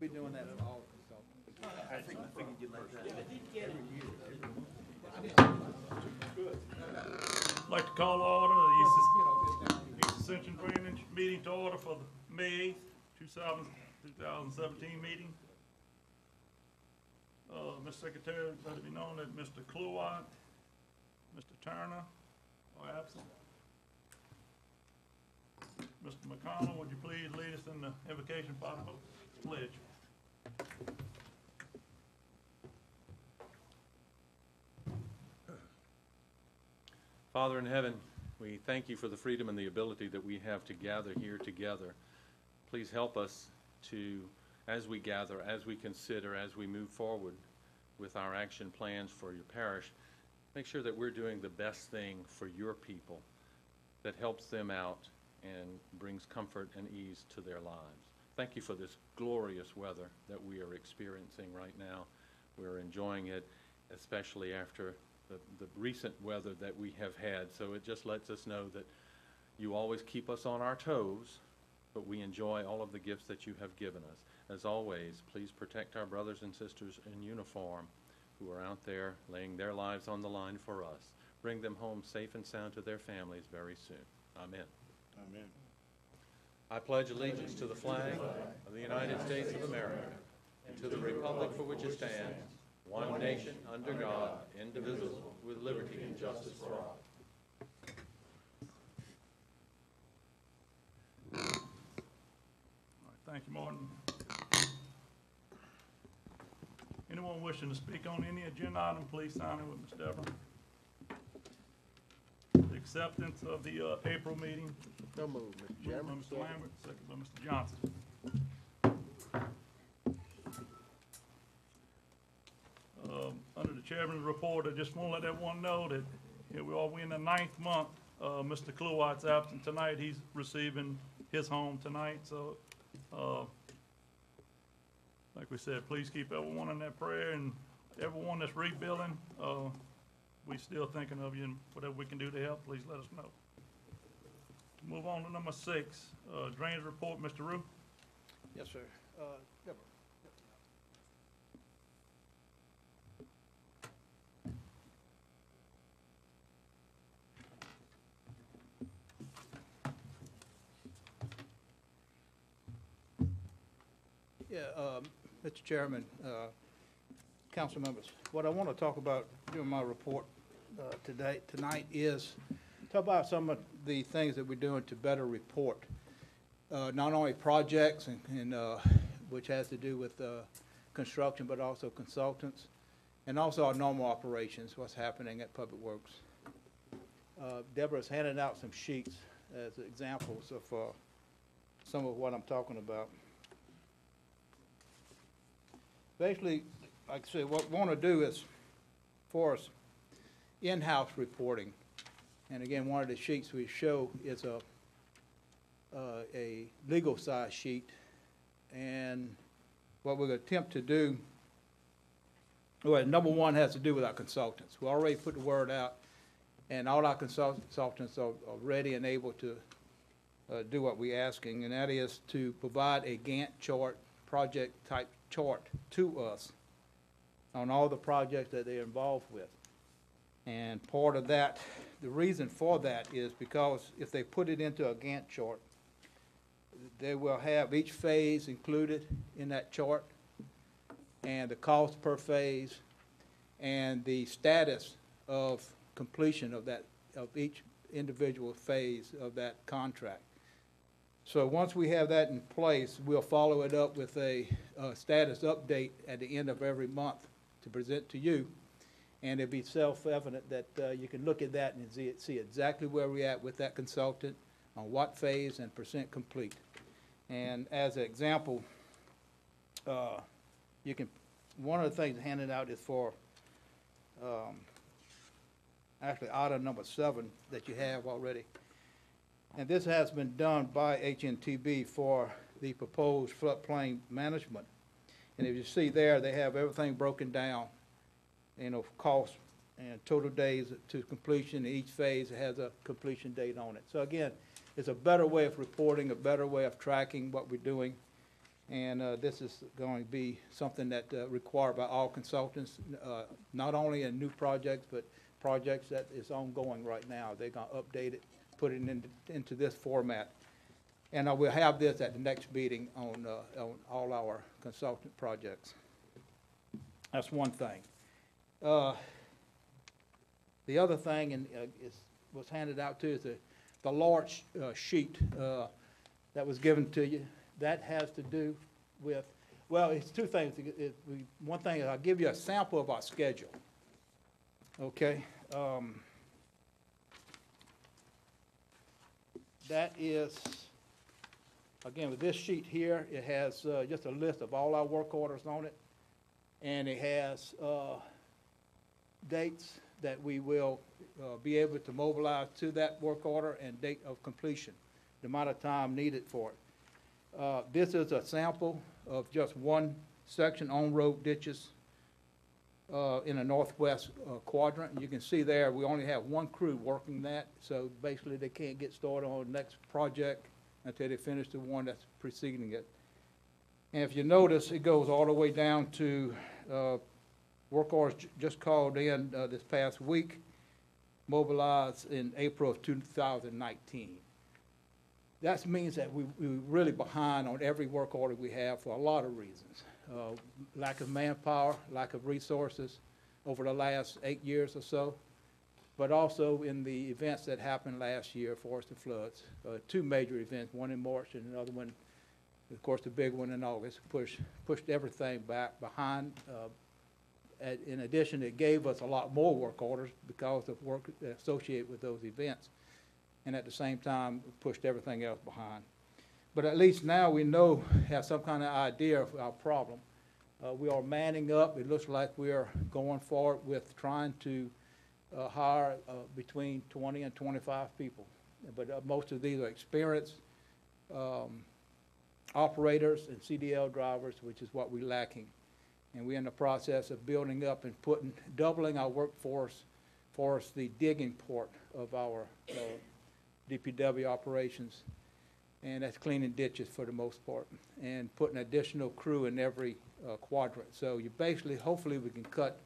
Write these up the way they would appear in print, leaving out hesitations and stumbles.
We're doing that for all consultants. I figured you'd like that. I'd like to call order the East Ascension Drainage meeting to order for the May 8th, 2017 meeting. Mr. Secretary, let it be known that Mr. Kluwat, Mr. Turner are absent. Mr. McConnell, would you please lead us in the invocation part of the pledge? Father in heaven, we thank you for the freedom and the ability that we have to gather here together. Please help us to, as we gather, as we consider, as we move forward with our action plans for your parish, make sure that we're doing the best thing for your people that helps them out and brings comfort and ease to their lives. Thank you for this glorious weather that we are experiencing right now. We're enjoying it, especially after the recent weather that we have had. So it just lets us know that you always keep us on our toes, but we enjoy all of the gifts that you have given us. As always, please protect our brothers and sisters in uniform who are out there laying their lives on the line for us. Bring them home safe and sound to their families very soon. Amen. Amen. I pledge allegiance to the flag of the United States of America and to the republic for which it stands, one nation, under God, indivisible, with liberty and justice for all. All right, thank you, Martin. Anyone wishing to speak on any agenda item, please sign in with Ms. Deborah. The acceptance of the April meeting. So moved, Mr. Moved by Chairman. Mr. Lambert, second by Mr. Johnson. Under the chairman's report, I just want to let everyone know that here we are, we're in the 9th month. Mr. Kluwat's absent tonight. He's receiving his home tonight. So, like we said, please keep everyone in that prayer, and everyone that's rebuilding, we still thinking of you, and whatever we can do to help, please let us know. Move on to number 6, drainage report, Mr. Rue. Yes, sir. Deborah. Yeah, Mr. Chairman, council members, what I want to talk about during my report tonight is talk about some of the things that we're doing to better report, not only projects and which has to do with construction, but also consultants, and also our normal operations, what's happening at Public Works. Deborah's handed out some sheets as examples of some of what I'm talking about. Basically, like I said, what we want to do is, for us, in-house reporting. And again, one of the sheets we show is a legal size sheet. And what we're going to attempt to do, well, number one has to do with our consultants. We already put the word out, and all our consultants are ready and able to do what we're asking, and that is to provide a Gantt chart, project type chart to us on all the projects that they're involved with. And part of that, the reason for that is because if they put it into a Gantt chart, they will have each phase included in that chart, and the cost per phase, and the status of completion of each individual phase of that contract. So once we have that in place, we'll follow it up with a status update at the end of every month to present to you. And it'll be self-evident that you can look at that and see exactly where we're at with that consultant, on what phase and percent complete. And as an example, one of the things handed out is for actually item number 7 that you have already. And this has been done by HNTB for the proposed floodplain management. And if you see there, they have everything broken down, cost and total days to completion. Each phase has a completion date on it. So again, it's a better way of reporting, a better way of tracking what we're doing. And this is going to be something that required by all consultants, not only in new projects, but projects that is ongoing right now. They're going to update it, put it into this format. And we'll have this at the next meeting on all our consultant projects. That's one thing. The other thing, and was handed out to, is the large sheet that was given to you. That has to do with, well, it's two things. One thing is I'll give you a sample of our schedule. Okay? That is, again, with this sheet here, it has just a list of all our work orders on it. And it has dates that we will be able to mobilize to that work order and date of completion, the amount of time needed for it. This is a sample of just one section, on-road ditches in the northwest quadrant. And you can see there, we only have one crew working that, so basically they can't get started on the next project until they finish the one that's preceding it. And if you notice, it goes all the way down to work orders just called in this past week, mobilized in April of 2019. That means that we're really behind on every work order we have for a lot of reasons. Lack of manpower, lack of resources over the last 8 years or so, but also in the events that happened last year, forest and floods. Two major events, one in March and another one, of course, the big one in August, pushed everything back behind. In addition, it gave us a lot more work orders because of work associated with those events. And at the same time, pushed everything else behind. But at least now we have some kind of idea of our problem. We are manning up. It looks like we are going forward with trying to hire between 20 and 25 people. But most of these are experienced operators and CDL drivers, which is what we're lacking. And we're in the process of building up and doubling our workforce for the digging part of our DPW operations, and that's cleaning ditches for the most part, and putting additional crew in every quadrant. So you basically, hopefully we can cut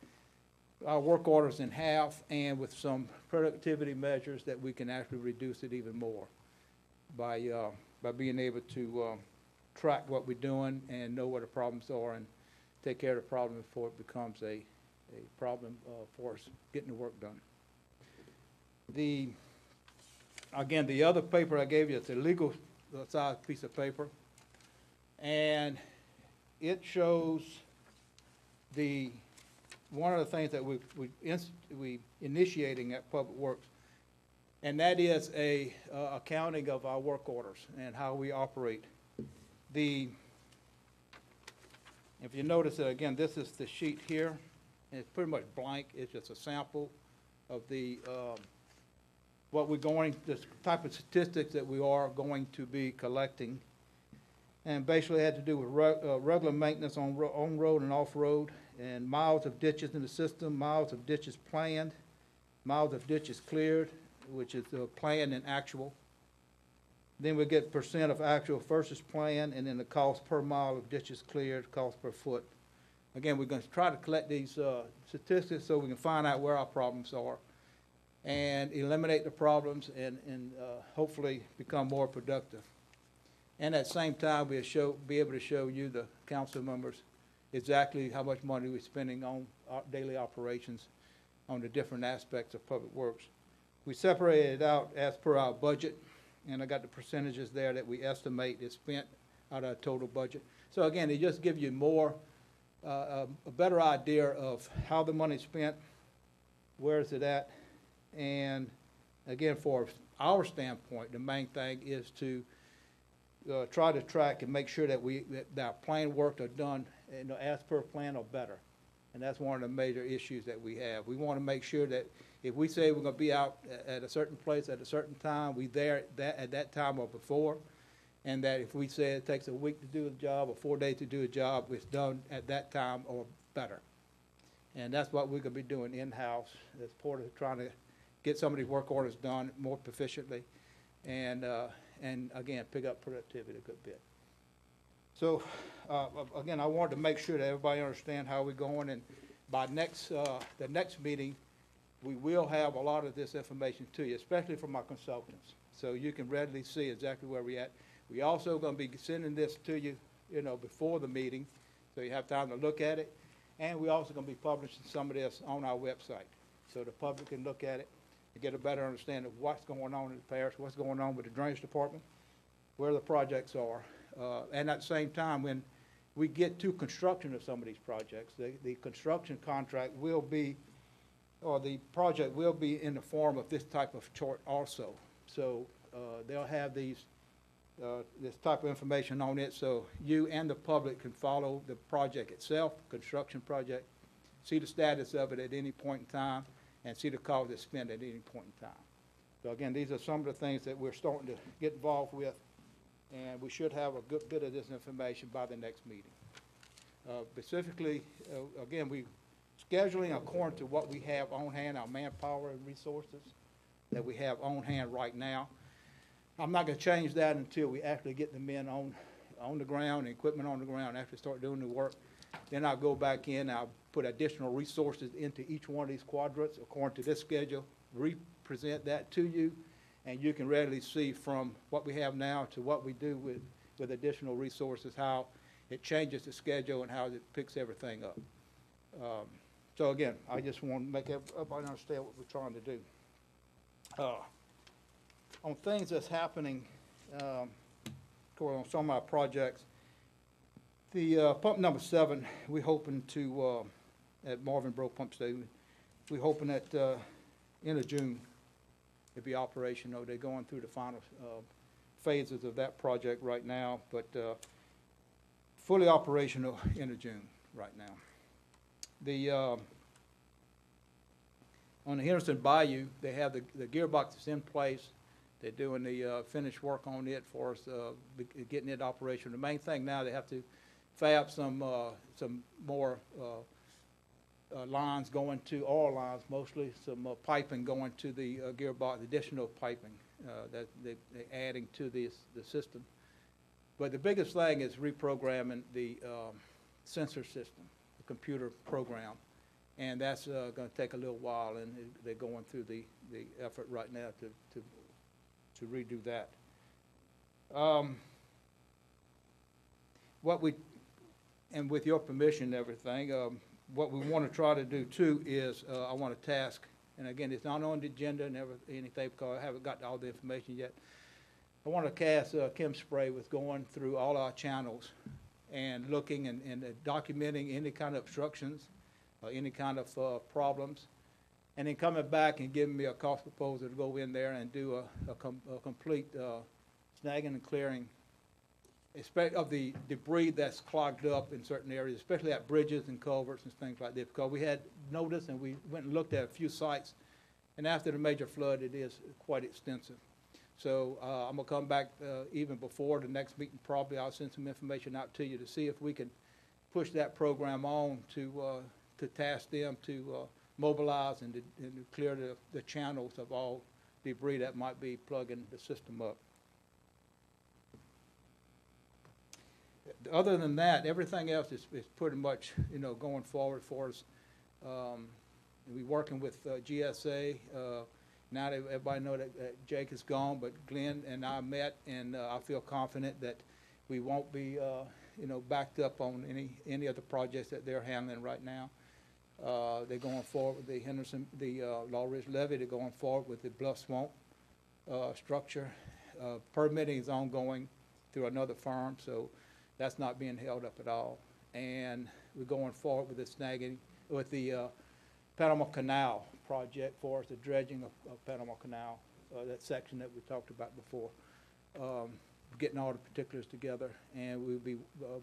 our work orders in half, and with some productivity measures that we can actually reduce it even more by being able to track what we're doing and know what the problems are and take care of the problem before it becomes a problem for us getting the work done. Again, the other paper I gave you, it's a legal size piece of paper, and it shows one of the things that we initiating at Public Works, and that is a accounting of our work orders and how we operate. If you notice that, again, this is the sheet here, and it's pretty much blank. It's just a sample of this type of statistics that we are going to be collecting. And basically it had to do with regular maintenance on road and off-road, and miles of ditches in the system, miles of ditches planned, miles of ditches cleared, which is planned and actual. Then we get percent of actual versus planned, and then the cost per mile of ditches cleared, cost per foot. Again, we're going to try to collect these statistics so we can find out where our problems are and eliminate the problems and hopefully become more productive. And at the same time, we'll be able to show you, the council members, exactly how much money we're spending on our daily operations on the different aspects of Public Works. We separated it out as per our budget, and I got the percentages there that we estimate is spent out of our total budget. So again, it just gives you a better idea of how the money's spent, where is it at, and again, for our standpoint, the main thing is to try to track and make sure that our planned work are done, as per plan or better. And that's one of the major issues that we have. We want to make sure that if we say we're going to be out at a certain place at a certain time, we're there at that time or before. And that if we say it takes a week to do a job or 4 days to do a job, it's done at that time or better. And that's what we're going to be doing in-house as part of trying to get some of these work orders done more proficiently and again, pick up productivity a good bit. So, again, I wanted to make sure that everybody understand how we're going, and by the next meeting, we will have a lot of this information to you, especially from our consultants, so you can readily see exactly where we're at. We also gonna be sending this to you, before the meeting, so you have time to look at it, and we also gonna be publishing some of this on our website, so the public can look at it and get a better understanding of what's going on in the parish, what's going on with the drainage department, where the projects are. And at the same time, when we get to construction of some of these projects, the construction contract will be, or the project will be in the form of this type of chart also. So they'll have this type of information on it, so you and the public can follow the project itself, construction project, see the status of it at any point in time, and see the cost that's spent at any point in time. So again, these are some of the things that we're starting to get involved with, and we should have a good bit of this information by the next meeting. Specifically, again, we scheduling according to what we have on hand, our manpower and resources that we have on hand right now. I'm not gonna change that until we actually get the men on the ground, and equipment on the ground, after we start doing the work. Then I'll go back in, I'll put additional resources into each one of these quadrants according to this schedule, represent that to you, and you can readily see from what we have now to what we do with additional resources, how it changes the schedule and how it picks everything up. So again, I just want to make everybody understand what we're trying to do. On things that's happening, of course, on some of our projects, the pump number 7, we're hoping to, at Marvin Brook Pump Station, we're hoping at end of June to be operational. They're going through the final phases of that project right now, but fully operational end of June right now. The on the Henderson Bayou, they have the gearbox is in place. They're doing the finished work on it for us, getting it operational. The main thing now, they have to fab some more lines going to, oil lines mostly, some piping going to the gearbox, additional piping that they're adding to the system. But the biggest thing is reprogramming the sensor system, the computer program. And that's going to take a little while, and they're going through the effort right now to redo that. And with your permission and everything, what we want to try to do too is, I want to task, and again, it's not on the agenda and anything because I haven't got all the information yet. I want to task Kim Spray with going through all our channels and looking and documenting any kind of obstructions, any kind of problems, and then coming back and giving me a cost proposal to go in there and do a complete snagging and clearing of the debris that's clogged up in certain areas, especially at bridges and culverts and things like this, because we had noticed and we went and looked at a few sites, and after the major flood, it is quite extensive. So I'm gonna come back even before the next meeting, probably I'll send some information out to you to see if we can push that program on to task them to mobilize and to clear the channels of all debris that might be plugging the system up. Other than that, everything else is pretty much, going forward for us. We're working with GSA. Now that everybody know that Jake is gone, but Glenn and I met, and I feel confident that we won't be, backed up on any of the projects that they're handling right now. They're going forward with the Henderson, the Law Ridge Levee. They're going forward with the Bluff Swamp structure. Permitting is ongoing through another firm, so that's not being held up at all. And we're going forward with the snagging, with the Panama Canal project for us, the dredging of Panama Canal, that section that we talked about before. Getting all the particulars together, and we'll be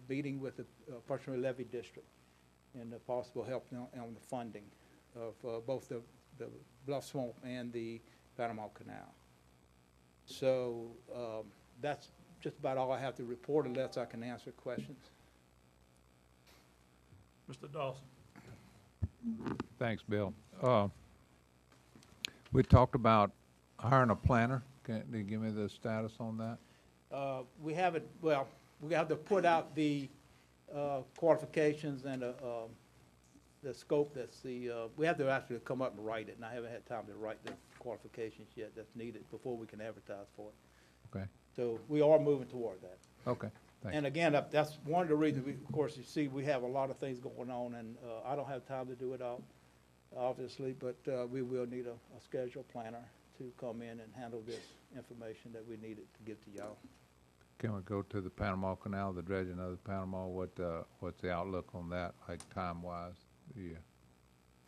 meeting with the Partially Levy District and the possible help on the funding of both the Bluff Swamp and the Panama Canal. So that's just about all I have to report, unless I can answer questions. Mr. Dawson. Thanks, Bill. We talked about hiring a planner. Can you give me the status on that? We haven't, well, we have to put out the qualifications and the scope that's we have to actually come up and write it, and I haven't had time to write the qualifications yet that's needed before we can advertise for it. Okay, So we are moving toward that. okay, thanks. And again, that's one of the reasons, of course, you see, we have a lot of things going on, and I don't have time to do it all, obviously, but we will need a schedule planner to come in and handle this information that we needed to give to y'all. Can we go to the Panama Canal, the dredging of the Panama? What's the outlook on that, like time-wise? Yeah,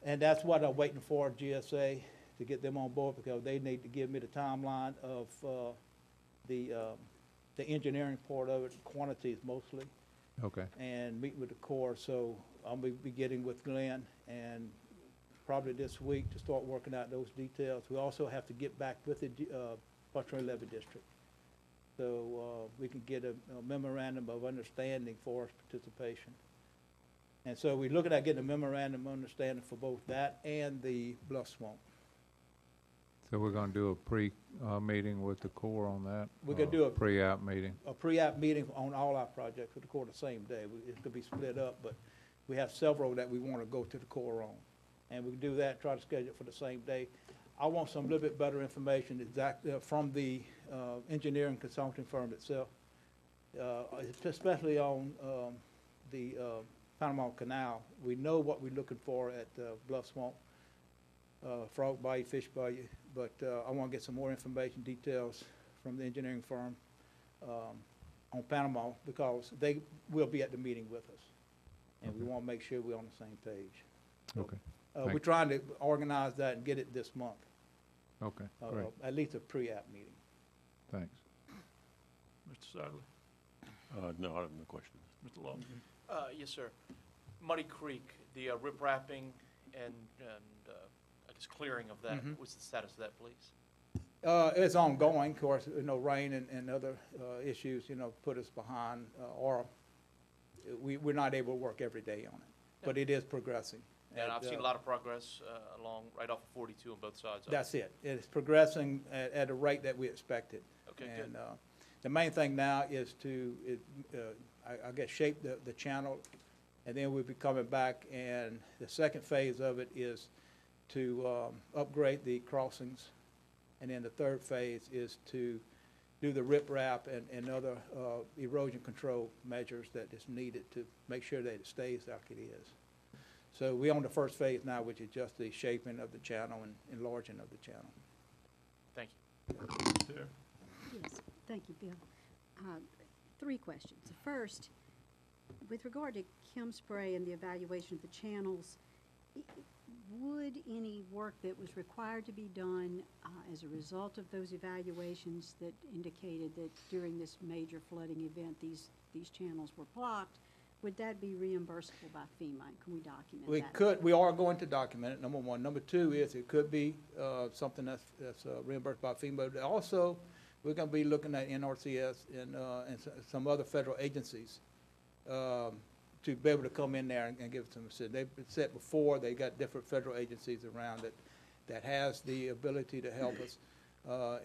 And that's what I'm waiting for, GSA, to get them on board, because they need to give me the timeline of the engineering part of it, quantities mostly, okay, and meet with the Corps. So I'll be getting with Glenn, and probably this week to start working out those details. We also have to get back with the Buckner Levy District, so we can get a memorandum of understanding for us participation. And so we're looking at getting a memorandum of understanding for both that and the Bluff Swamp. so we're gonna do a pre-meeting with the Corps on that? We're gonna or do a- Pre-app meeting? A pre-app meeting on all our projects with the Corps the same day. It could be split up, but we have several that we want to go to the Corps on. And we can do that, try to schedule it for the same day. I want some little bit better information from the engineering consulting firm itself, especially on the Panama Canal. We know what we're looking for at Bluff Swamp, Frog Bayou, Fish Bayou, but I want to get some more information, details from the engineering firm on Panama, because they will be at the meeting with us. And we Okay. want to make sure we're on the same page. So, Okay, we're Thank- trying to organize that and get it this month, okay, great, at least a pre-app meeting. thanks. Mr. Sadler, No, I have no questions. Mr. Long. Yes, sir. Muddy Creek, the rip wrapping and I guess clearing of that, Mhm. what's the status of that, please? It's ongoing, of course, rain and other issues, put us behind, or we're not able to work every day on it, but it is progressing. And I've seen a lot of progress along, right off of 42 on both sides of it. That's it. It's progressing at a rate that we expected. Okay, good. And the main thing now is to, I guess, shape the channel, and then we'll be coming back, and the second phase of it is to upgrade the crossings, and then the third phase is to do the riprap and other erosion control measures that is needed to make sure that it stays like it is. So we're on the first phase now, which is just the shaping of the channel and enlarging of the channel. Thank you. Terry. Yes, thank you, Bill. 3 questions. The first, with regard to chem spray and the evaluation of the channels, would any work that was required to be done as a result of those evaluations that indicated that during this major flooding event, these channels were blocked, would that be reimbursable by FEMA? Can we document that? We are going to document it, number one. Number two is it could be something that's reimbursed by FEMA. But also, we're going to be looking at NRCS and some other federal agencies to be able to come in there and give some assistance. They've said before, they got different federal agencies around it that has the ability to help us.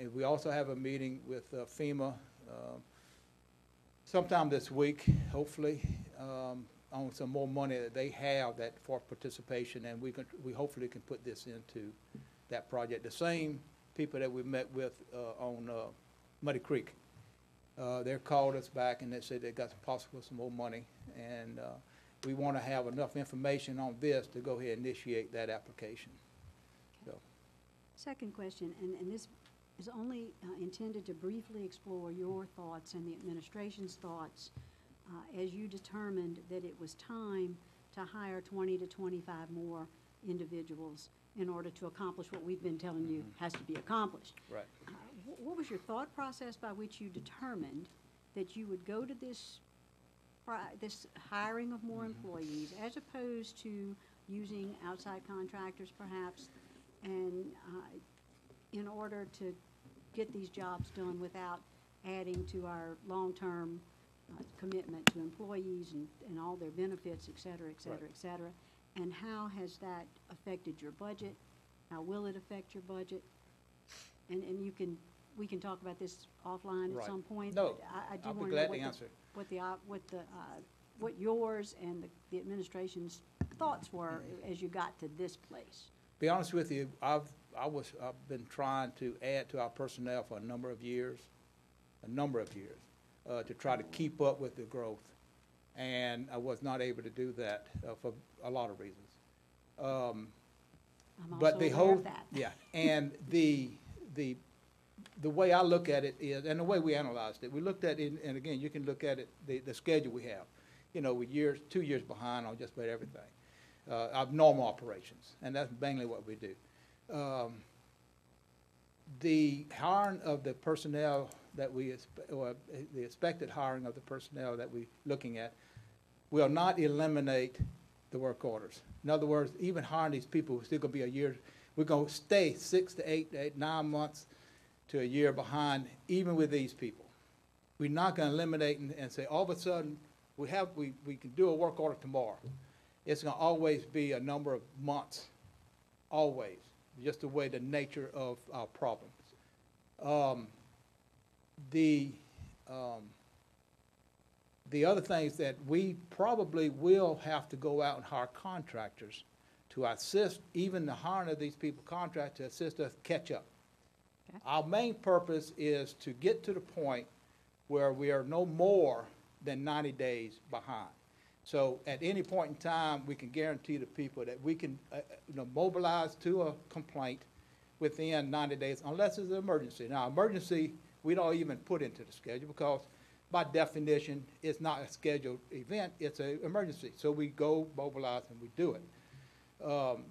And we also have a meeting with FEMA sometime this week, hopefully, on some more money that they have that for participation, and we hopefully can put this into that project. The same people that we met with on Muddy Creek, they called us back and they said they got some more money, and we want to have enough information on this to go ahead and initiate that application. So, Second question, and this is only intended to briefly explore your thoughts and the administration's thoughts as you determined that it was time to hire 20 to 25 more individuals in order to accomplish what we've been telling you has to be accomplished. right. What was your thought process by which you determined that you would go to this hiring of more employees as opposed to using outside contractors perhaps, and in order to get these jobs done without adding to our long-term commitment to employees and all their benefits, et cetera, et cetera, Right. et cetera? And how has that affected your budget? How will it affect your budget? And we can talk about this offline at Right. some point. No, but I do I'll be want to glad know to what answer. what yours and the administration's thoughts were as you got to this place. Be honest with you, I've been trying to add to our personnel for a number of years, to try to keep up with the growth. And I was not able to do that for a lot of reasons. I'm But also the aware whole, of that. yeah, and the way I look at it is, and the way we analyzed it, we looked at it, and again, you can look at it, the schedule we have. You know, we're 2 years behind on just about everything, our normal operations, and that's mainly what we do. The hiring of the personnel that or the expected hiring of the personnel that we're looking at will not eliminate the work orders. In other words, even hiring these people, we're still gonna be a year, we're gonna stay 6 to 8, 9 months to a year behind, even with these people. We're not gonna eliminate and say, all of a sudden, we can do a work order tomorrow. It's gonna always be a number of months, always, just the way the nature of our problems. The other things that we probably will have to go out and hire contractors to assist, even the hiring of these people, contractors to assist us catch up. Okay. Our main purpose is to get to the point where we are no more than 90 days behind. So at any point in time, we can guarantee the people that we can mobilize to a complaint within 90 days, unless it's an emergency. Now, emergency, we don't even put into the schedule because by definition, it's not a scheduled event, it's an emergency. So we go mobilize and we do it.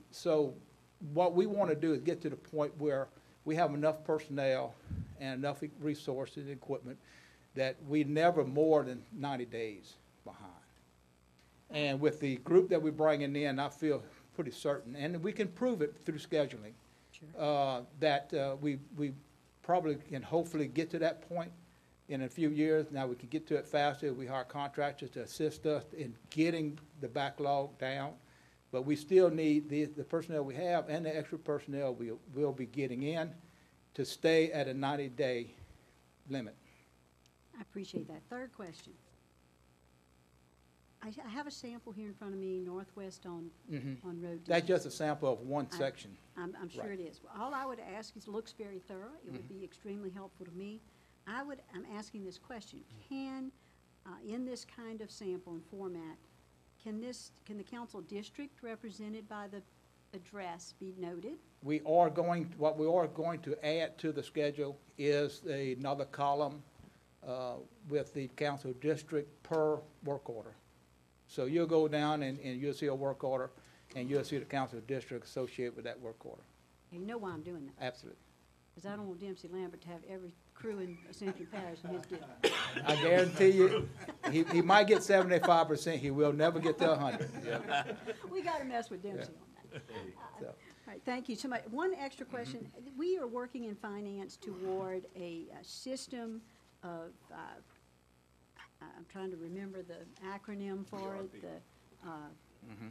So what we want to do is get to the point where we have enough personnel and enough resources and equipment that we never more than 90 days behind. And with the group that we're bringing in, I feel pretty certain, and we can prove it through scheduling, that we probably can hopefully get to that point in a few years. Now, we can get to it faster. We hire contractors to assist us in getting the backlog down. But we still need the personnel we have and the extra personnel we'll be getting in to stay at a 90-day limit. I appreciate that. Third question. I have a sample here in front of me, northwest on Road D. That's just a sample of one section. I'm sure Right. it is. All I would ask is, it looks very thorough. It would be extremely helpful to me. I'm asking this question. Can, in this kind of sample and format, can the council district represented by the address be noted? What we are going to add to the schedule is another column with the council district per work order. So you'll go down and you'll see a work order, and you'll see the council district associated with that work order. You know why I'm doing that? Absolutely. Because I don't want Dempsey Lambert to have every crew in Ascension Parish in his district. I guarantee you, he might get 75%, he will never get to 100. We got to mess with Dempsey on that. So, All right, thank you so much. One extra question. We are working in finance toward a system of, I'm trying to remember the acronym for it.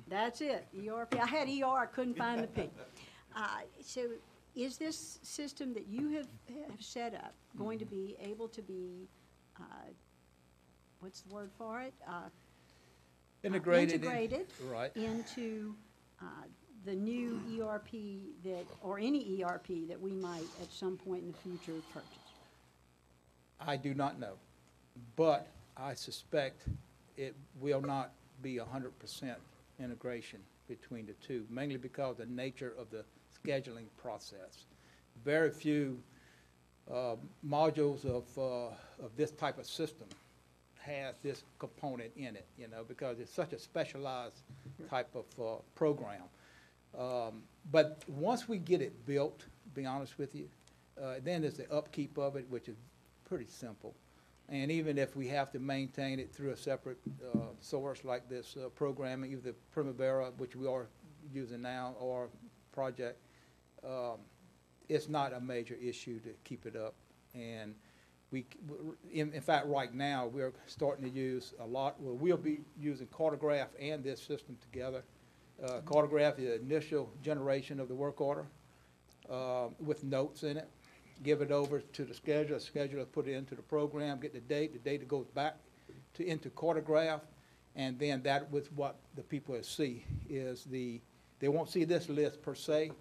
That's it, ERP. I had ER, I couldn't find the P. So is this system that you have set up going to be able to be, what's the word for it? Integrated. Right. Into the new ERP or any ERP that we might at some point in the future purchase? I do not know, but I suspect it will not be 100% integration between the two, mainly because of the nature of the scheduling process. Very few modules of this type of system has this component in it, because it's such a specialized type of program. But once we get it built, to be honest with you, then there's the upkeep of it, which is pretty simple. And even if we have to maintain it through a separate source like this programming, either Primavera, which we are using now, or Project, it's not a major issue to keep it up. And in fact, right now, we're starting to use a lot, we'll be using Cartograph and this system together. Cartograph is the initial generation of the work order with notes in it. Give it over to the scheduler put it into the program, get the date goes back into Cartograph, and then that was what the people will see, is they won't see this list per se,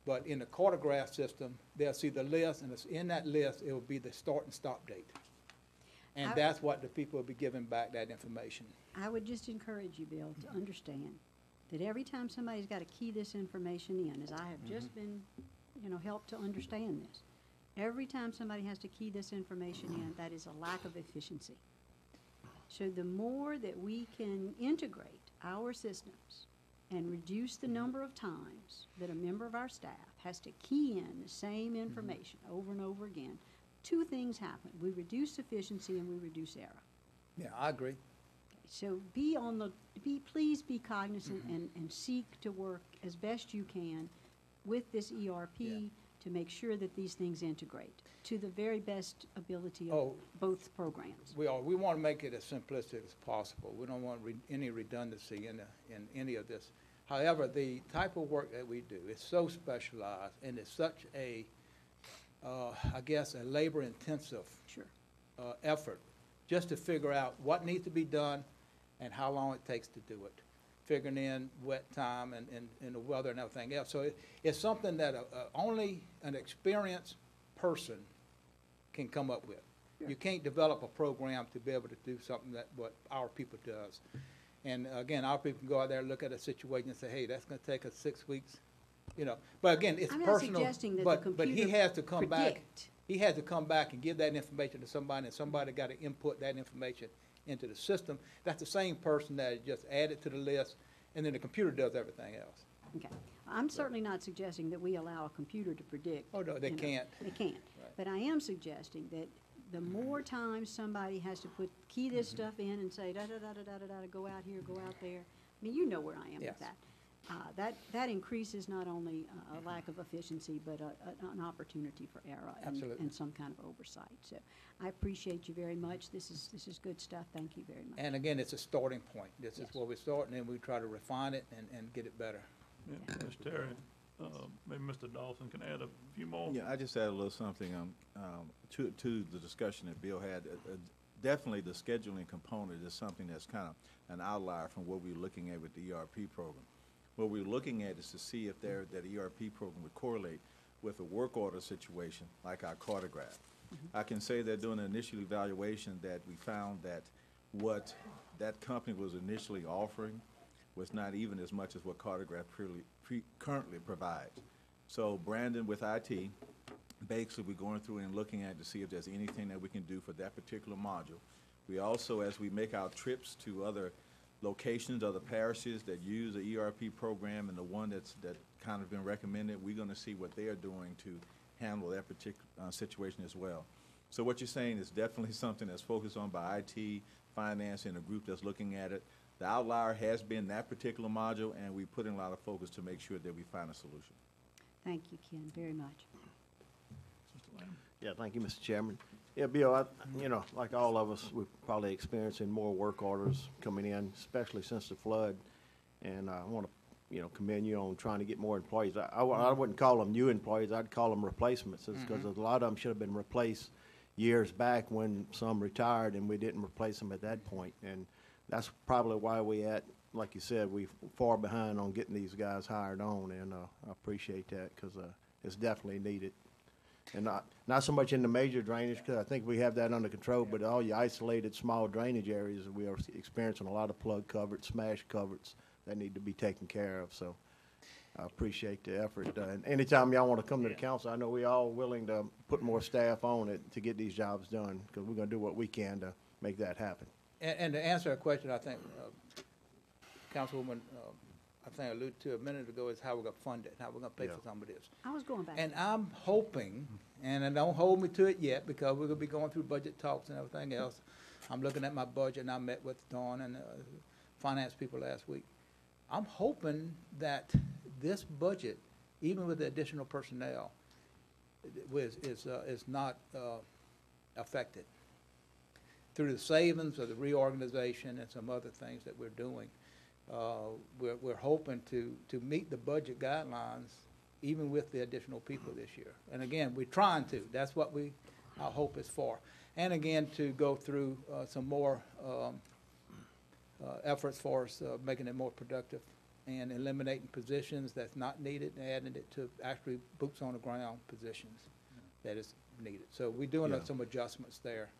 but in the Cartograph system, they'll see the list, and it's in that list, it will be the start and stop date. And I- that's what the people will be giving back, that information. I would just encourage you, Bill, to understand that every time somebody's got to key this information in, as I have just been, helped to understand this, every time somebody has to key this information in, that is a lack of efficiency. So the more that we can integrate our systems and reduce the number of times that a member of our staff has to key in the same information over and over again, two things happen. We reduce efficiency and we reduce error. Yeah, I agree. So please be cognizant and seek to work as best you can with this ERP Yeah. to make sure that these things integrate to the very best ability of Oh. both programs. We want to make it as simplistic as possible. We don't want any redundancy in any of this. However, the type of work that we do is so specialized, and it's such a, I guess, a labor-intensive Sure. effort just to figure out what needs to be done and how long it takes to do it, figuring in wet time and the weather and everything else. So it's something that only an experienced person can come up with. You can't develop a program to be able to do something that what our people does. And again, our people can go out there and look at a situation and say, hey, that's gonna take us 6 weeks, But again, it's I'm not personal, suggesting that the but he computer has to come back. predict. He had to come back and give that information to somebody, and somebody got to input that information into the system. That's the same person that just added to the list, and then the computer does everything else. Okay. I'm certainly not suggesting that we allow a computer to predict. Oh, no, they you know, can't. They can't. Right. But I am suggesting that the more times somebody has to key this stuff in and say, da-da-da-da-da-da, go out here, go out there. I mean, you know where I am Yes. with that. That increases not only a lack of efficiency, but an opportunity for error Absolutely. and some kind of oversight. So I appreciate you very much. This is good stuff. Thank you very much. And again, it's a starting point. This is Yes. where we start, and then we try to refine it and get it better. Yeah, Ms. Terry, maybe Mr. Dawson can add a few more. Yeah, I just add a little something to the discussion that Bill had. Definitely the scheduling component is something that's kind of an outlier from what we're looking at with the ERP program. What we're looking at is to see if that ERP program would correlate with a work order situation like our Cartograph. I can say that during the initial evaluation that we found that what that company was initially offering was not even as much as what Cartograph currently provides. So Brandon with IT, basically we're going through and looking at to see if there's anything that we can do for that particular module. We also, as we make our trips to other locations, other parishes that use the ERP program and the one that kind of been recommended, we're gonna see what they are doing to handle that particular situation as well. So what you're saying is definitely something that's focused on by IT, finance, and a group that's looking at it. The outlier has been that particular module, and we put in a lot of focus to make sure that we find a solution. Thank you, Ken, very much. Mr. Lamb? Yeah, thank you, Mr. Chairman. Yeah, Bill, like all of us, we're probably experiencing more work orders coming in, especially since the flood. And I want to, commend you on trying to get more employees. I wouldn't call them new employees, I'd call them replacements, because a lot of them should have been replaced years back when some retired and we didn't replace them at that point. And that's probably why like you said, we far behind on getting these guys hired on, and I appreciate that, because it's definitely needed. And not so much in the major drainage, because I think we have that under control, but all your isolated small drainage areas, we are experiencing a lot of plug culverts, smash culverts that need to be taken care of. So I appreciate the effort. And anytime y'all want to come to the council, I know we all willing to put more staff on it to get these jobs done, because we're going to do what we can to make that happen. And to answer a question, I think Councilwoman, I think I alluded to a minute ago, is how we're gonna fund it, how we're gonna pay for some of this. I was going back. And I'm hoping, and don't hold me to it yet, because we're gonna be going through budget talks and everything else. I'm looking at my budget, and I met with Dawn and finance people last week. I'm hoping that this budget, even with the additional personnel, is not affected through the savings or the reorganization and some other things that we're doing. We're hoping to meet the budget guidelines even with the additional people this year. And again, we're trying to. That's what our hope is for. and again, to go through some more efforts for us, making it more productive and eliminating positions that's not needed and adding it to actually boots on the ground positions that is needed. So we're doing Yeah. some adjustments there.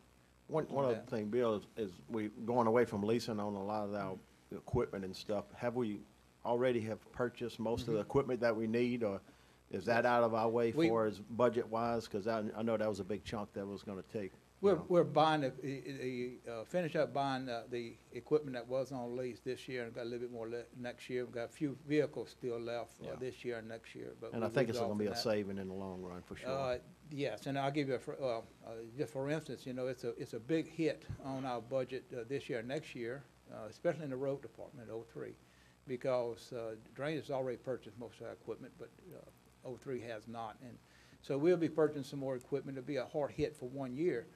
One other thing, Bill, is we going away from leasing on a lot of our equipment and stuff. Have we already have purchased most of the equipment that we need, or is that out of our way We- for as budget-wise? Because I know that was a big chunk that was gonna take. We're buying, finish up buying the equipment that was on lease this year, and got a little bit more next year. We've got a few vehicles still left Yeah. this year and next year, but. And I we're think it's gonna be a resolving that. saving in the long run, for sure. Yes, and I'll give you just for instance, it's a big hit on our budget this year and next year, especially in the road department, '03, because Drainage has already purchased most of our equipment, but '03 has not. And so we'll be purchasing some more equipment. It'll be a hard hit for 1 year.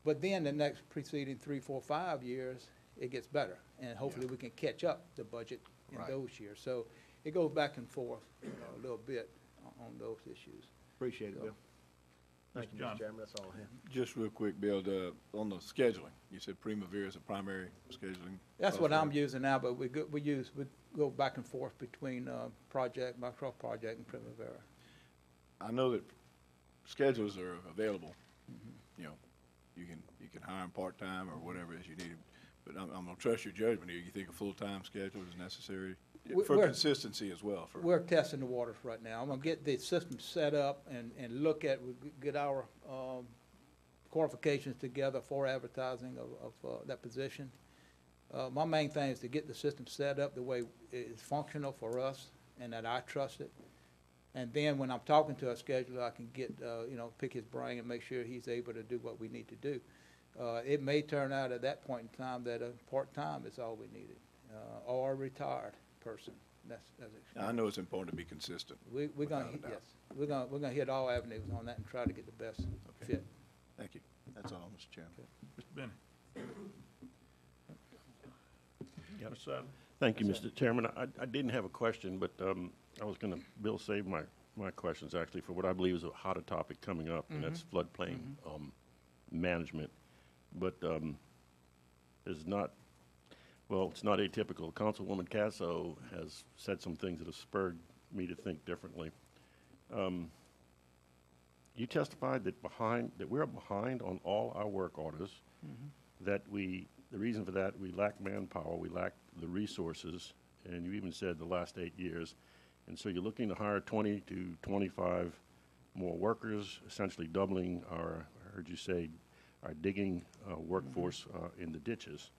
But then the next preceding 3, 4, 5 years, it gets better. And hopefully we can catch up the budget in Right. those years. So it goes back and forth a little bit on those issues. Appreciate it, Bill. Thank Mr. you, John. Mr. Chairman, that's all I have. Just real quick, Bill, on the scheduling, you said Primavera is a primary scheduling. That's what I'm software. using now, but we go back and forth between Microsoft Project and Primavera. I know that schedules are available. You know, you can hire them part-time or whatever it is you need. But I'm gonna trust your judgment here. You think a full-time schedule is necessary for We're- consistency as well? We're testing the waters right now. I'm gonna get the system set up and look at, get our qualifications together for advertising of that position. My main thing is to get the system set up the way it's functional for us and that I trust it. And then when I'm talking to a scheduler, I can get, pick his brain and make sure he's able to do what we need to do. It may turn out at that point in time that a part-time is all we needed, or a retired person. That's I know it's important to be consistent. we're gonna, Without a doubt. yes, we're gonna hit all avenues on that and try to get the best Okay. fit. Thank you. That's all, Mr. Chairman. Mr. Benny. Mr. Sadler. Thank you, Mr. Chairman. I didn't have a question, but I was going to, Bill saved my questions actually for what I believe is a hotter topic coming up, and that's floodplain management. But it's not atypical. Councilwoman Casso has said some things that have spurred me to think differently. You testified that we're behind on all our work orders, that the reason for that, we lack manpower, we lack the resources, and you even said the last 8 years. And so you're looking to hire 20 to 25 more workers, essentially doubling our, I heard you say, our digging workforce in the ditches.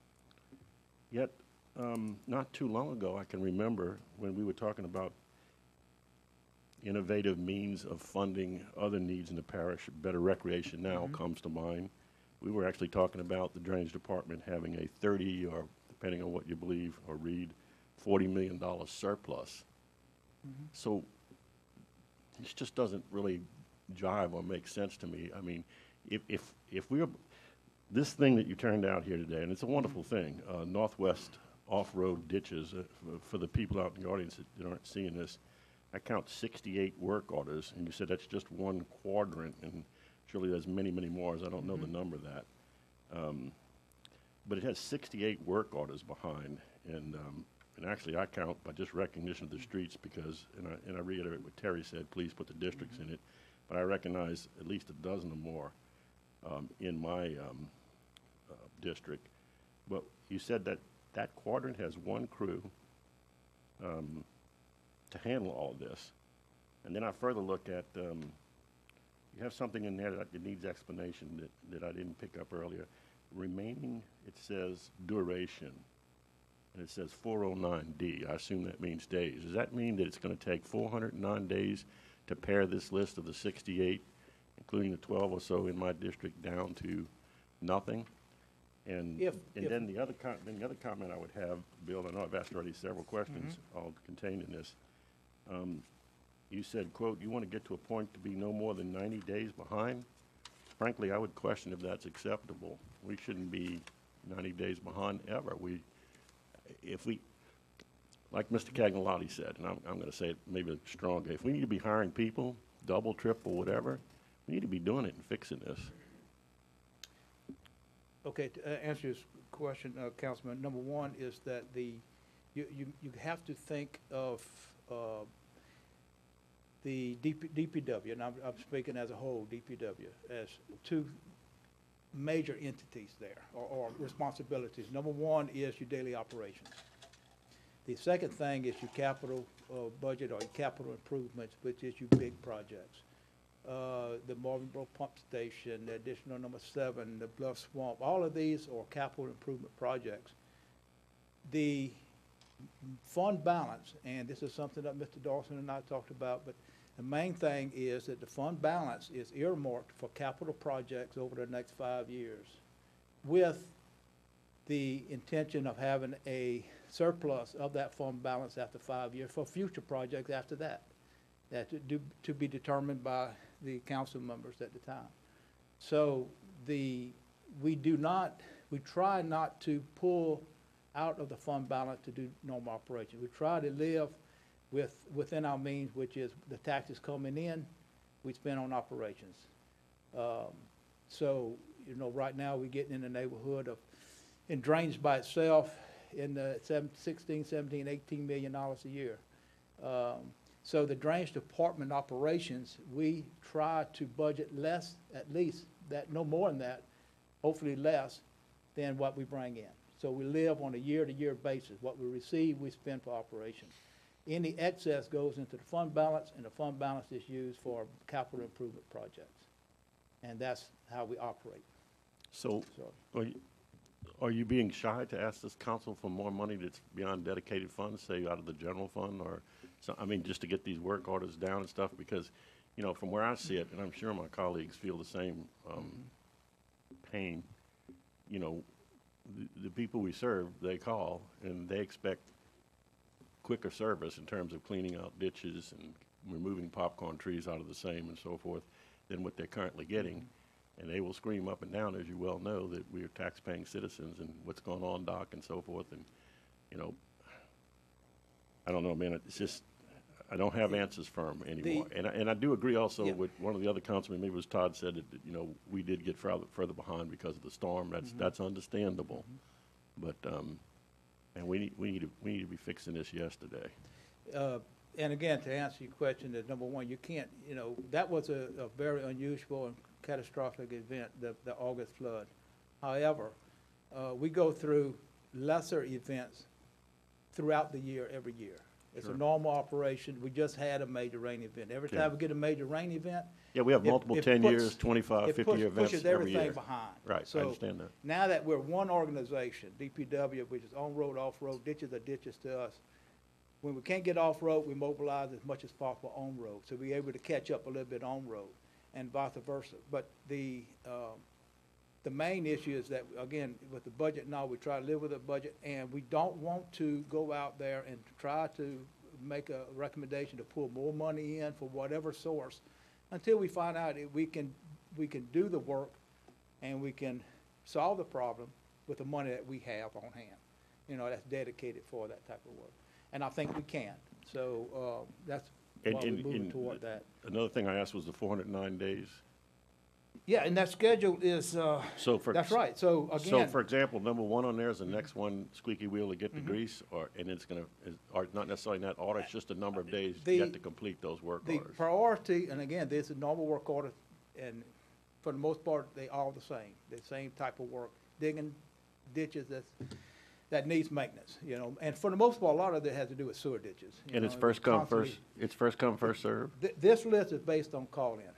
Yet, not too long ago, I can remember when we were talking about innovative means of funding other needs in the parish. Better recreation now comes to mind. We were actually talking about the Drainage Department having a 30, or depending on what you believe or read, $40 million surplus. So this just doesn't really jive or make sense to me. I mean, if we're, this thing that you turned out here today, and it's a wonderful thing, Northwest off-road ditches, for the people out in the audience that aren't seeing this, I count 68 work orders, and you said that's just one quadrant, and surely there's many, many more, as I don't know the number of that. But it has 68 work orders behind, and actually I count by just recognition of the streets because, and I reiterate what Terry said, please put the districts in it, but I recognize at least a dozen or more in my district. But you said that that quadrant has one crew to handle all of this. And then I further look at, you have something in there that needs explanation that I didn't pick up earlier. Remaining, it says duration, and it says 409D. I assume that means days. Does that mean that it's going to take 409 days to pare this list of the 68, including the 12 or so in my district, down to nothing? And then the other comment I would have, Bill, I know I've asked already several questions all contained in this. You said, quote, you want to get to a point to be no more than 90 days behind. Frankly, I would question if that's acceptable. We shouldn't be 90 days behind ever. If we, like Mr. Cagnolati said, and I'm going to say it maybe stronger, if we need to be hiring people, double, triple, whatever, we need to be doing it and fixing this. Okay, to answer your question, Councilman, number one is that you have to think of the DPW, and I'm speaking as a whole, DPW, as two major entities there, or responsibilities. Number one is your daily operations. The second thing is your capital budget or your capital improvements, which is your big projects. The Marvinboro Pump Station, the additional number 7, the Bluff Swamp, all of these are capital improvement projects. The fund balance, and this is something that Mr. Dawson and I talked about, but the main thing is that the fund balance is earmarked for capital projects over the next 5 years, with the intention of having a surplus of that fund balance after 5 years for future projects after that, to be determined by the council members at the time. So we try not to pull out of the fund balance to do normal operations. We try to live within our means, which is the taxes coming in, we spend on operations. So, right now we're getting in the neighborhood of, in drains by itself, in the 16, 17, $18 million a year. So the drainage department operations, we try to budget less, at least that, no more than that, hopefully less than what we bring in. So we live on a year-to-year basis. What we receive, we spend for operations. Any excess goes into the fund balance, and the fund balance is used for capital improvement projects. And that's how we operate. So, are you being shy to ask this council for more money that's beyond dedicated funds, say out of the general fund, or, just to get these work orders down and stuff? Because, from where I see it, and I'm sure my colleagues feel the same pain, the people we serve, they call, and they expect quicker service in terms of cleaning out ditches and removing popcorn trees out of the same and so forth than what they're currently getting. And they will scream up and down, as you well know, that we are tax-paying citizens and what's going on, Doc, and so forth. And, I don't know, man, it's just, I don't have answers for them anymore. And I do agree also with one of the other councilmen, maybe it was Todd, said that, we did get further behind because of the storm. That's understandable. But, and we need to be fixing this yesterday. And again, to answer your question, that number one, you can't, that was a very unusual and catastrophic event, the August flood. However, we go through lesser events throughout the year, every year. It's a normal operation. We just had a major rain event. Every time we get a major rain event. Yeah, we have multiple 10 years, 25, 50-year events pushes every year. everything behind. Right, I understand that. Now that we're one organization, DPW, which is on-road, off-road, ditches are ditches to us. When we can't get off-road, we mobilize as much as possible on-road, so we're able to catch up a little bit on-road, and vice versa. But the main issue is that, again, with the budget now, we try to live with the budget, and we don't want to go out there and try to make a recommendation to pull more money in for whatever source until we find out if we can do the work and we can solve the problem with the money that we have on hand, that's dedicated for that type of work. And I think we can. So that's why we're moving toward that. Another thing I asked was the 409 days. Yeah, and that schedule is, that's right. So again. So for example, number one on there is the next one, squeaky wheel to get the grease, and it's or not necessarily in that order, it's just a number of days you have to complete those work orders. The priority, and again, there's a normal work order, and for the most part, they all the same type of work, digging ditches that needs maintenance, and for the most part, a lot of it has to do with sewer ditches. And it's first come, first served? This list is based on call-in.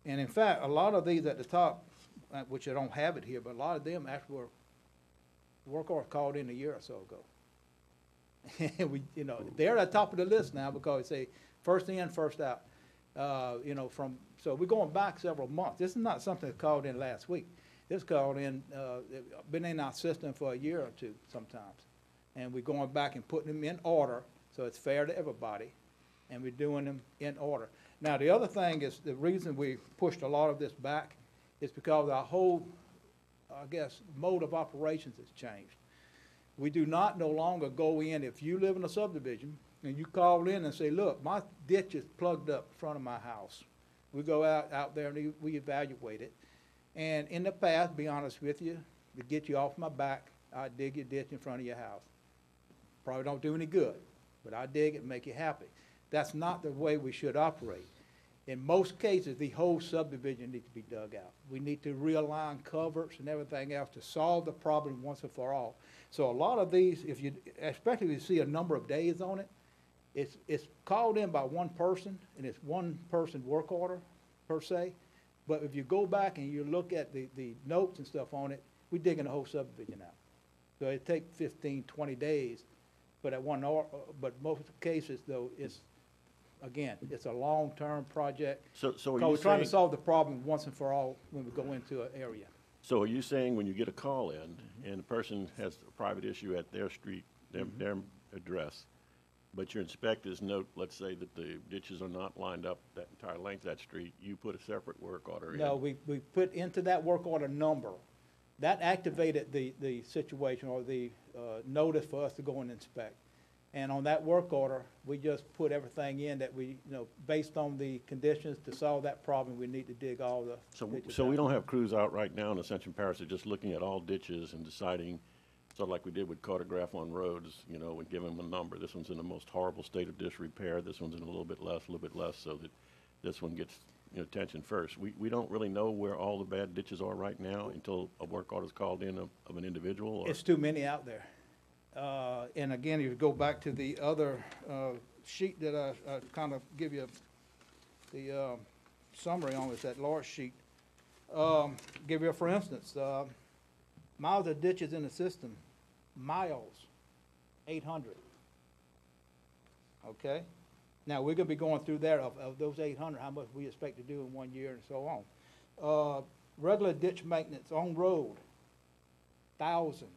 And in fact, a lot of these at the top, which I don't have it here, but a lot of them actually were work orders called in a year or so ago. And they're at the top of the list now because they say first in, first out. So we're going back several months. This is not something that called in last week. This called in, been in our system for a year or two sometimes. And we're going back and putting them in order so it's fair to everybody. And we're doing them in order. Now, the other thing is the reason we pushed a lot of this back is because our whole, mode of operations has changed. We do not no longer go in, if you live in a subdivision and you call in and say, look, my ditch is plugged up in front of my house. We go out there and we evaluate it. And in the past, be honest with you, to get you off my back, I dig your ditch in front of your house. Probably don't do any good, but I dig it and make you happy. That's not the way we should operate. In most cases, the whole subdivision needs to be dug out. We need to realign culverts and everything else to solve the problem once and for all. So a lot of these, if you, especially if you see a number of days on it, it's called in by one person, and it's one person work order, per se. But if you go back and you look at the notes and stuff on it, we're digging the whole subdivision out. So it take 15, 20 days, but at one hour, but most cases though, it's, again, it's a long-term project. So are Because you we're trying to saying, solve the problem once and for all when we go into an area. so are you saying when you get a call in and the person has a private issue at their street, their address, but your inspectors note, let's say that the ditches are not lined up that entire length of that street, you put a separate work order in? No, we put into that work order number, that activated the situation or the notice for us to go and inspect. And on that work order, we just put everything in that we, you know, based on the conditions to solve that problem, we need to dig all the ditches So we out. don't have crews out right now in Ascension Parish that are just looking at all ditches and deciding, sort of like we did with cartograph on roads, you know, and give them a number. This one's in the most horrible state of disrepair, this one's in a little bit less, so that this one gets, you know, attention first. We don't really know where all the bad ditches are right now until a work order's called in of an individual, or? It's too many out there. And again, if you go back to the other sheet that I kind of give you the summary on, is that large sheet. Give you, for instance, miles of ditches in the system, miles, 800. Okay? Now, we're gonna be going through there, of those 800, how much we expect to do in 1 year and so on. Regular ditch maintenance on road, 1,000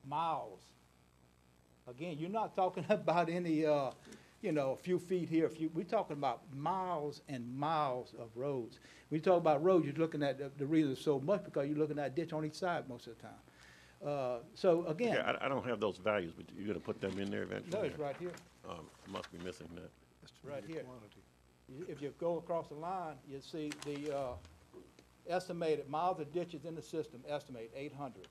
miles. Again, you're not talking about any, you know, a few feet here, we're talking about miles and miles of roads. When you talk about roads, you're looking at the reason so much because you're looking at a ditch on each side most of the time. So again. Okay, I don't have those values, but you're gonna put them in there eventually? No, it's right here, Must be missing that. right here. If you go across the line, you'll see the estimated miles of ditches in the system, estimate 800.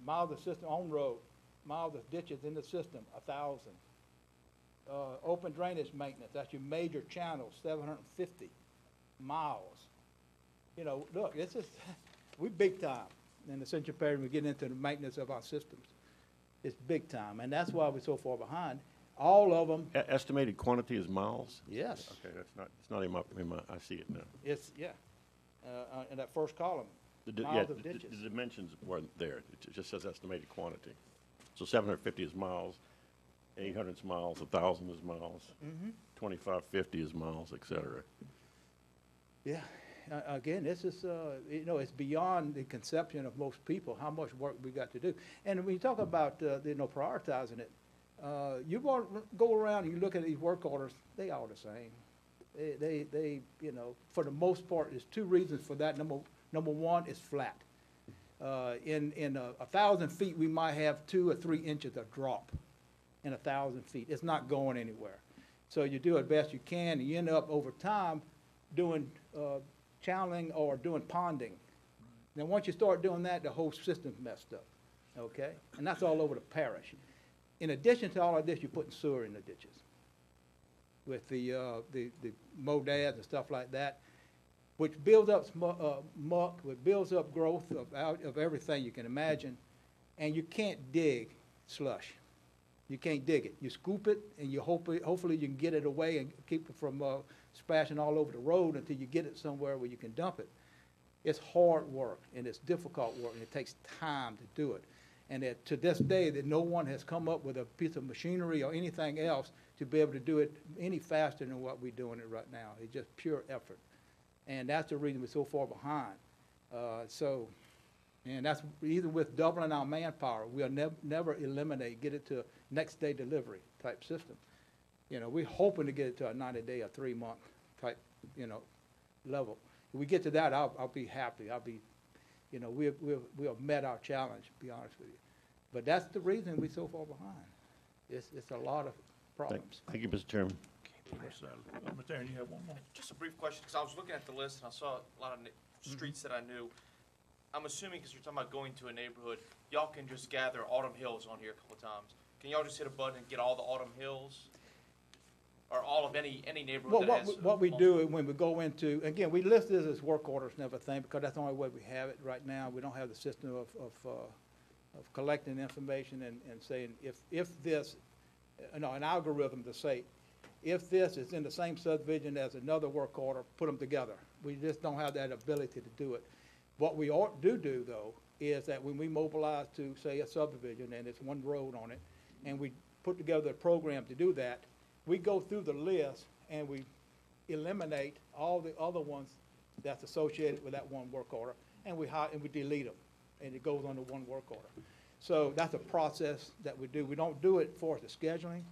Miles of system on road, miles of ditches in the system, 1,000. Open drainage maintenance, that's your major channels, 750 miles. You know, look, this is, we big time in the Central Parish. We get into the maintenance of our systems. It's big time, and that's why we're so far behind. All of them. Estimated quantity is miles? Yes. Okay, it's not in my, I see it now. It's, yeah, in that first column. Yeah, Miles of ditches. the dimensions weren't there. It just says estimated quantity. So 750 is miles, 800 is miles, 1,000 is miles, 2,550 is miles, et cetera. Yeah, again, this is, you know, it's beyond the conception of most people, how much work we got to do. And when you talk about, you know, prioritizing it, you go around and you look at these work orders, they all the same. They, you know, for the most part, there's two reasons for that. Number one is flat. In 1,000 feet, we might have 2 or 3 inches of drop in 1,000 feet. It's not going anywhere. So you do it best you can, and you end up over time doing channeling or doing ponding. Then once you start doing that, the whole system's messed up, okay? And that's all over the parish. In addition to all of this, you're putting sewer in the ditches with the modads and stuff like that, which builds up muck, which builds up growth of everything you can imagine, and you can't dig slush. You can't dig it. You scoop it, and you hopefully you can get it away and keep it from splashing all over the road until you get it somewhere where you can dump it. It's hard work, and it's difficult work, and it takes time to do it. And that to this day, that no one has come up with a piece of machinery or anything else to be able to do it any faster than what we're doing it right now. It's just pure effort. And that's the reason we're so far behind. And that's even with doubling our manpower, we'll never eliminate, get it to next day delivery type system. You know, we're hoping to get it to a 90-day or 3-month type, you know, level. If we get to that, I'll be happy. I'll be, you know, we'll have met our challenge, to be honest with you. But that's the reason we're so far behind. It's a lot of problems. Thank you, Mr. Chairman. Ms. Terry, you have one more? Just a brief question, because I was looking at the list and I saw a lot of streets that I knew. I'm assuming, because you're talking about going to a neighborhood, y'all can just gather Autumn Hills on here a couple of times. Can y'all just hit a button and get all the Autumn Hills? Or all of any neighborhood Well, that has? what we do is when we go into, again, we list this as work orders and everything, because that's the only way we have it right now. We don't have the system of collecting information and saying, if this, no, an algorithm to say, if this is in the same subdivision as another work order, put them together. We just don't have that ability to do it. What we do, though, is that when we mobilize to, say, a subdivision, and it's one road on it, and we put together a program to do that, we go through the list and we eliminate all the other ones that's associated with that one work order, and we delete them, and it goes on to one work order. So that's a process that we do. We don't do it for the scheduling,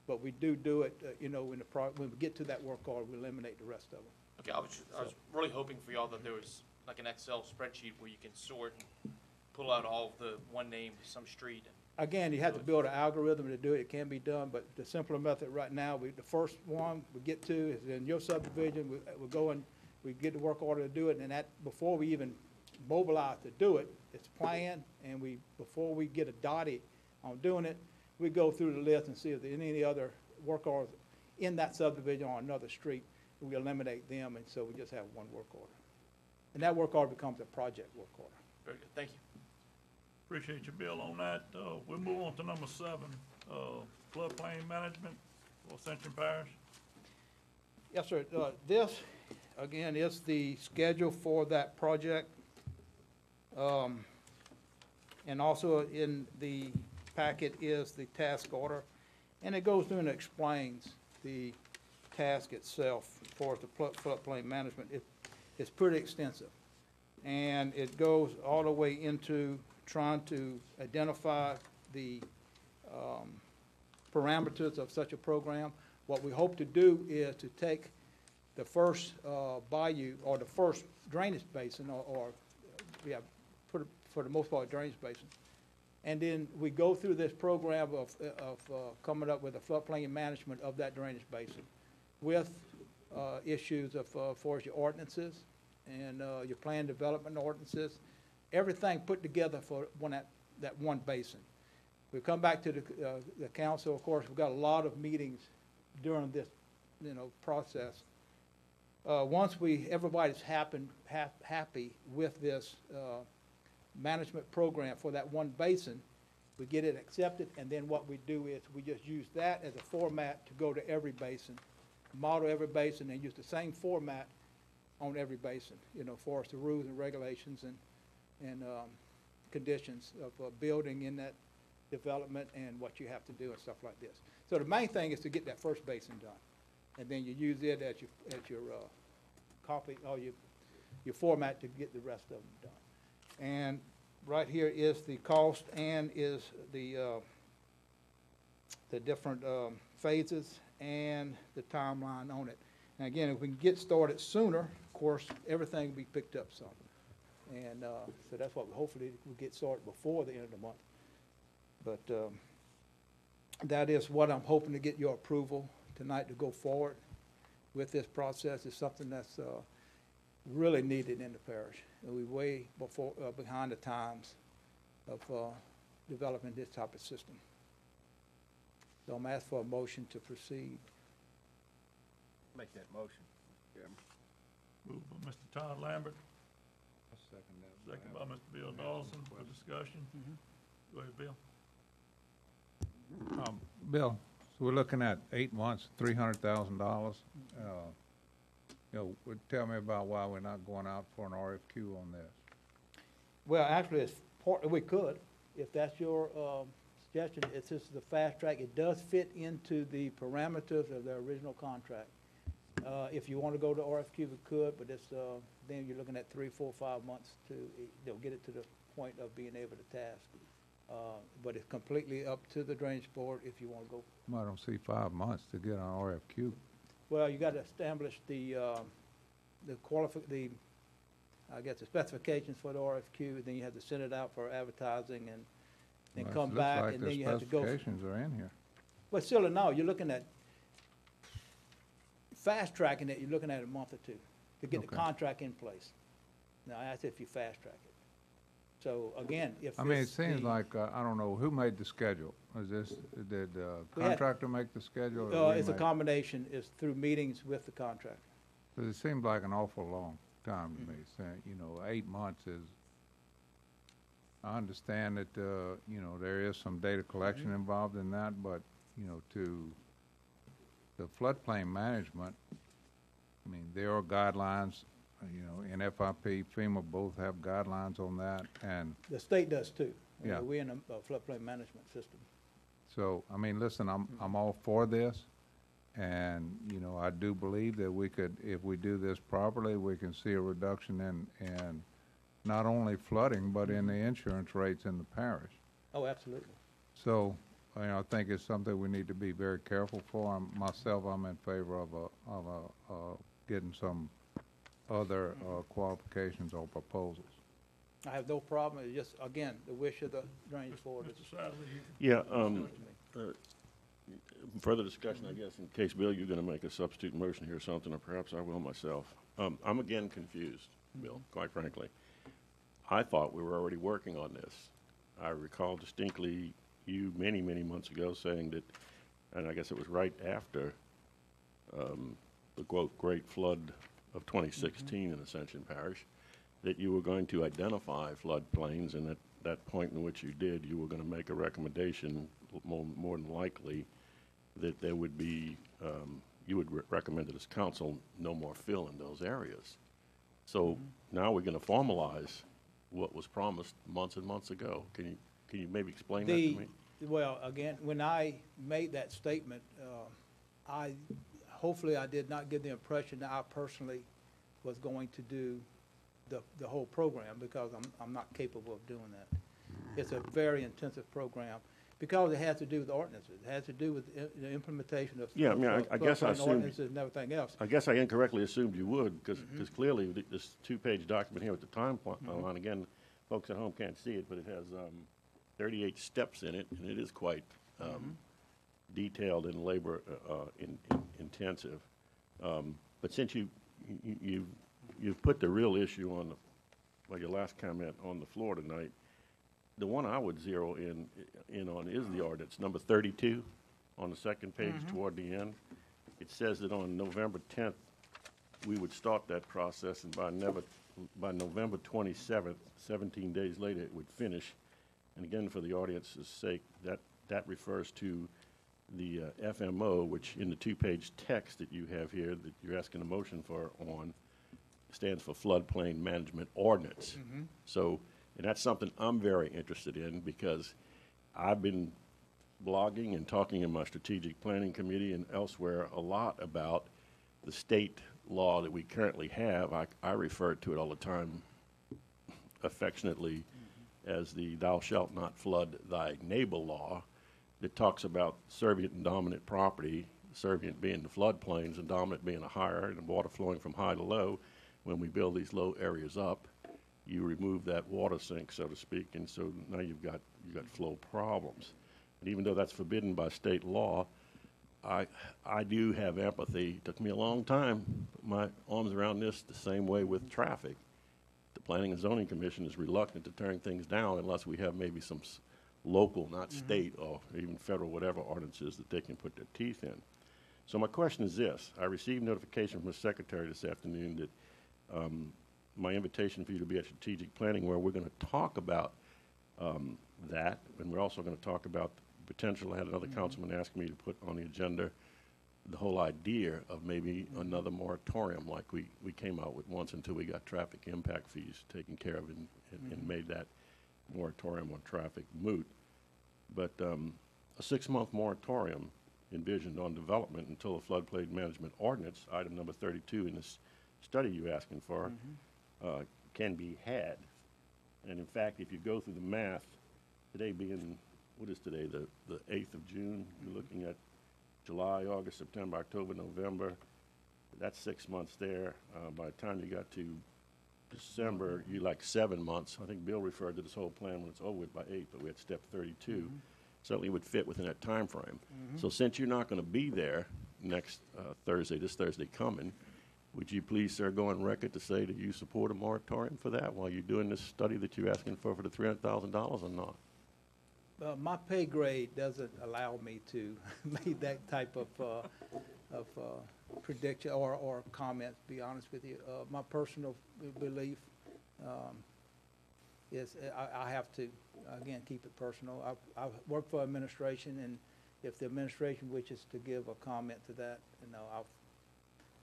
but we do it, when we get to that work order, we eliminate the rest of them. Okay, I was really hoping for y'all that there was like an Excel spreadsheet where you can sort and pull out all of the one name to some street. Again, you have to build an algorithm to do it. It can be done, but the simpler method right now, the first one we get to is in your subdivision. We go and we get the work order to do it, and that, before we even mobilize to do it, it's planned, and before we get a dotted on doing it, we go through the list and see if there's any other work orders in that subdivision on another street. We eliminate them, and so we just have one work order. And that work order becomes a project work order. Very good, thank you. Appreciate your bill on that. We'll move on to number 7, floodplain management for Ascension Parish. Yes, sir. This, again, is the schedule for that project. And also in the packet is the task order. And it goes through and explains the task itself for the floodplain management. It's pretty extensive. And it goes all the way into trying to identify the parameters of such a program. What we hope to do is to take the first bayou, or the first drainage basin, for the most part, drainage basin. And then we go through this program of coming up with a floodplain management of that drainage basin with issues of, for your ordinances and your plan development ordinances, everything put together for that one basin. We come back to the council. Of course, we've got a lot of meetings during this, process. Once everybody's happy with this management program for that one basin, we get it accepted, and then what we do is we just use that as a format to go to every basin, model every basin, and use the same format on every basin, for us, the rules and regulations and conditions of building in that development and what you have to do and stuff like this. So the main thing is to get that first basin done, and then you use it as your copy or your format to get the rest of them done. And right here is the cost and is the different phases and the timeline on it. And again, if we can get started sooner, of course, everything will be picked up some. And so that's what hopefully we'll get started before the end of the month. But that is what I'm hoping to get your approval tonight to go forward with this process. It's something that's really needed in the parish. And we're way behind the times of developing this type of system. So I'm asking for a motion to proceed. Make that motion. Moved by Mr. Todd Lambert, Second second by Mr. Bill Dawson for discussion. Go ahead, Bill. Bill, so we're looking at 8 months, $300,000. Tell me about why we're not going out for an RFQ on this. Well, actually, we could, if that's your suggestion. It's just the fast track. It does fit into the parameters of the original contract. If you want to go to RFQ, we could, but it's then you're looking at 3, 4, 5 months to get it to the point of being able to task. But it's completely up to the drainage board if you want to go. I don't see 5 months to get an RFQ. Well, you got to establish the specifications for the RFQ, then you have to send it out for advertising and then Well, come it looks back, like and the then you have to go. specifications are in here. But still, no, you're looking at fast tracking it, you're looking at a month or two to get the Okay. contract in place. Now, that's if you fast track it. So again, if I mean, it it's seems the- like, I don't know, who made the schedule? Did the We had- contractor make the schedule? or we It's a made it? combination, it's through meetings with the contractor. 'Cause it seems like an awful long time to me, saying, 8 months is, I understand that, there is some data collection involved in that, but, to the floodplain management, I mean, there are guidelines, NFIP, FEMA both have guidelines on that, and The state does too. Yeah. We're in a floodplain management system. so, I mean, listen, I'm all for this, and, I do believe that we could, if we do this properly, we can see a reduction in not only flooding, but in the insurance rates in the parish. Oh, absolutely. So, I think it's something we need to be very careful for. Myself, I'm in favor of getting some other qualifications or proposals. I have no problem, it's just, again, the wish of the drainage board is. Mr. Sadler, you can. Yeah, further discussion, I guess, in case, Bill, you're gonna make a substitute motion here or something, or perhaps I will myself. I'm again confused, Bill, quite frankly. I thought we were already working on this. I recall distinctly you many, many months ago saying that, and I guess it was right after, the quote, great flood of 2016 in Ascension Parish, that you were going to identify floodplains, and at that point in which you did, you were gonna make a recommendation, more than likely, that there would be, you would recommend to this council no more fill in those areas. So now we're gonna formalize what was promised months and months ago. Can you maybe explain that to me? Well, again, when I made that statement, hopefully I did not give the impression that I personally was going to do the whole program, because I'm not capable of doing that. It's a very intensive program, because it has to do with ordinances. It has to do with the implementation of. Yeah, I mean, I guess I floodplain assumed- ordinances and everything else. I guess I incorrectly assumed you would, because clearly this two-page document here with the timeline, again, folks at home can't see it, but it has 38 steps in it, and it is quite detailed and labor intensive. But since you've put the real issue on your last comment on the floor tonight, the one I would zero in on is the ordinance, number 32, on the second page toward the end. It says that on November 10th, we would start that process, and by November 27th, 17 days later, it would finish. And again, for the audience's sake, that refers to the FMO, which in the two-page text that you have here, that you're asking a motion for on, stands for Floodplain Management Ordinance. So, and that's something I'm very interested in, because I've been blogging and talking in my strategic planning committee and elsewhere a lot about the state law that we currently have. I refer to it all the time affectionately as the thou shalt not flood thy neighbor law, that talks about servient and dominant property, servient being the floodplains and dominant being a higher, and water flowing from high to low. When we build these low areas up, you remove that water sink, so to speak, and so now you've got flow problems. And even though that's forbidden by state law, I do have empathy. It took me a long time to put my arms around this, the same way with traffic. The Planning and Zoning Commission is reluctant to turn things down unless we have maybe some local, not state, or even federal, whatever ordinances that they can put their teeth in. So my question is this. I received notification from the secretary this afternoon that my invitation for you to be at strategic planning, where we're going to talk about that, and we're also going to talk about the potential. I had another councilman ask me to put on the agenda the whole idea of maybe another moratorium like we came out with once, until we got traffic impact fees taken care of and made that moratorium on traffic moot. But a 6-month moratorium envisioned on development until the floodplain management ordinance, item number 32 in this study you're asking for, can be had. And in fact, if you go through the math, today being, what is today, the 8th of June, you're looking at July, August, September, October, November. That's 6 months there. By the time you got to December, you like 7 months. I think Bill referred to this whole plan when it's over with by 8, but we had step 32. Certainly would fit within that time frame. So since you're not going to be there, next Thursday, this Thursday coming, would you please, sir, go on record to say that you support a moratorium for that while you're doing this study that you're asking for the $300,000 or not? My pay grade doesn't allow me to make that type of prediction or comment, to be honest with you. My personal belief is I have to, again, keep it personal. I've worked for administration, and if the administration wishes to give a comment to that, you know,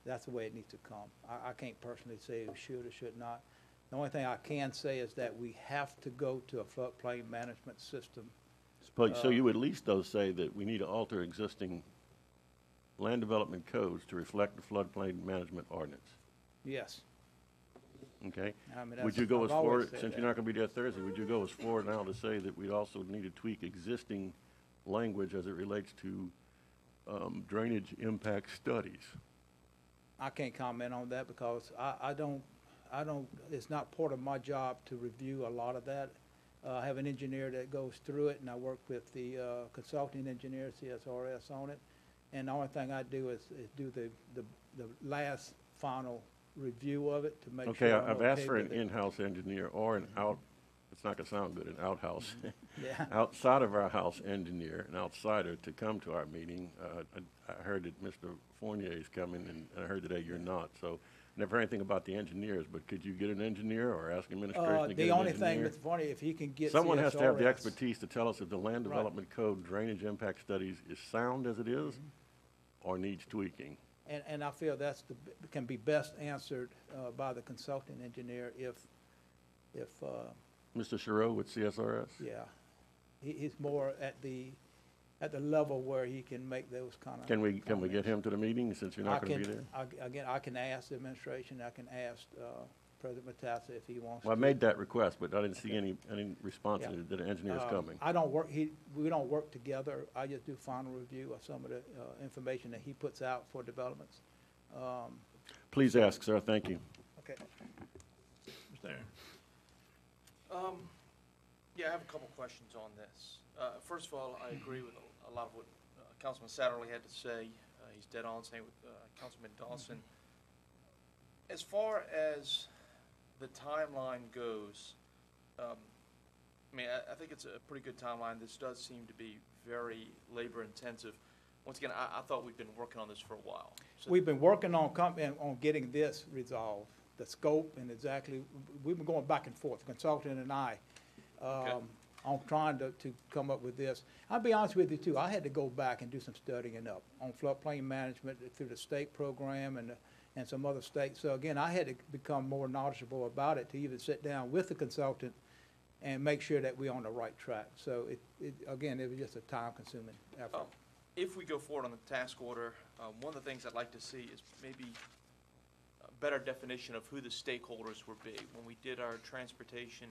that's the way it needs to come. I can't personally say it should or should not. The only thing I can say is that we have to go to a floodplain management system. So you would at least, though, say that we need to alter existing land development codes to reflect the floodplain management ordinance, Yes. okay? I mean, Would that's- you go I've as always far, said since that. you're not gonna be there Thursday, would you go as far now to say that we'd also need to tweak existing language as it relates to drainage impact studies? I can't comment on that because I don't, it's not part of my job to review a lot of that. I have an engineer that goes through it, and I work with the consulting engineer, CSRS, on it. And the only thing I do is do the last final review of it to make Okay, sure I'm I've asked for an with it. in-house engineer or an it's not gonna sound good, an outhouse, Yeah. outside of our house engineer, an outsider to come to our meeting. I heard that Mr. Fournier is coming, and I heard today you're not, so never heard anything about the engineers, but could you get an engineer or ask administration to get The an only thing, engineer? Mr. Forney, if he can get Someone has to have the CSRS. expertise to tell us if the land Right. development code drainage impact studies is sound as it is or needs tweaking. And I feel can be best answered by the consulting engineer if Mr. Giroux with CSRS? yeah, he's more at the level where he can make those kind of. Can we get him to the meeting since you're not gonna be there? Again, I can ask the administration, I can ask President Matassa if he wants to. Well, I made that request, but I didn't see any response Yeah. that an engineer's coming. I don't we don't work together. I just do final review of some of the information that he puts out for developments. Please ask, sir, thank you. Okay. Mr. Aaron. Yeah, I have a couple questions on this. First of all, I agree with a lot of what Councilman Satterley had to say. He's dead on, same with Councilman Dawson. As far as the timeline goes, I mean, I think it's a pretty good timeline. This does seem to be very labor-intensive. Once again, I thought we'd been working on this for a while. So We've been working on getting this resolved, the scope and exactly, we've been going back and forth, the consultant and I, on trying to come up with this. I'll be honest with you too, I had to go back and do some studying up on floodplain management through the state program and some other states. So again, I had to become more knowledgeable about it to even sit down with the consultant and make sure that we're on the right track. So again, it was just a time-consuming effort. if we go forward on the task order, one of the things I'd like to see is maybe a better definition of who the stakeholders would be. When we did our transportation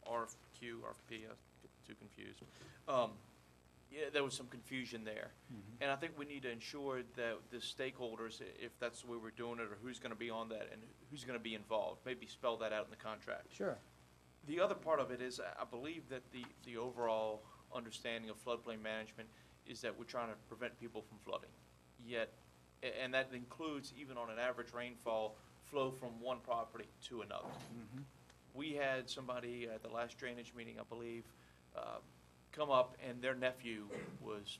RFQ, RFP, I get too confused. Yeah, there was some confusion there. And I think we need to ensure that the stakeholders, if that's the way we're doing it, or who's going to be on that and who's going to be involved, maybe spell that out in the contract. Sure. The other part of it is, I believe that the overall understanding of floodplain management is that we're trying to prevent people from flooding. Yet, and that includes, even on an average rainfall, flow from one property to another. We had somebody at the last drainage meeting, I believe, come up and their nephew was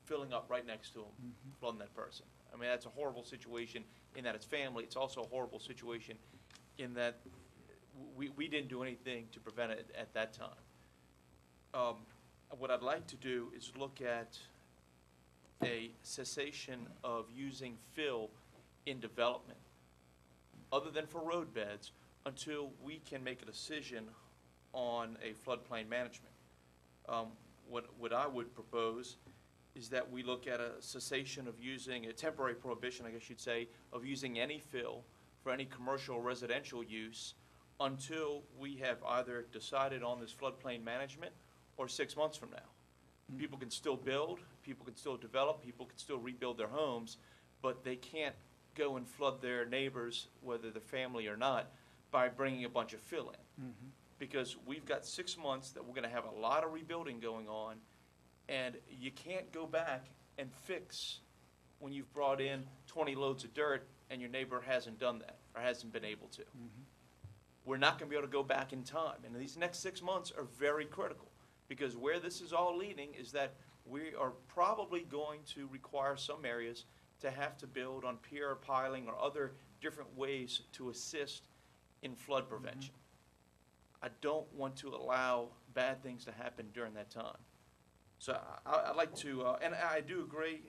filling up right next to him, flooding that person. I mean, that's a horrible situation in that it's family. It's also a horrible situation in that we didn't do anything to prevent it at that time. What I'd like to do is look at a cessation of using fill in development, other than for road beds, until we can make a decision on a floodplain management. What I would propose is that we look at a cessation of using, a temporary prohibition, I guess you'd say, of using any fill for any commercial or residential use until we have either decided on this floodplain management or 6 months from now. People can still build, people can still develop, people can still rebuild their homes, but they can't go and flood their neighbors, whether they're family or not, by bringing a bunch of fill in. Because we've got 6 months that we're going to have a lot of rebuilding going on, and you can't go back and fix when you've brought in 20 loads of dirt and your neighbor hasn't done that or hasn't been able to. We're not going to be able to go back in time. And these next 6 months are very critical, because where this is all leading is that we are probably going to require some areas to have to build on pier piling or other different ways to assist in flood prevention. I don't want to allow bad things to happen during that time. So I'd like to, and I do agree,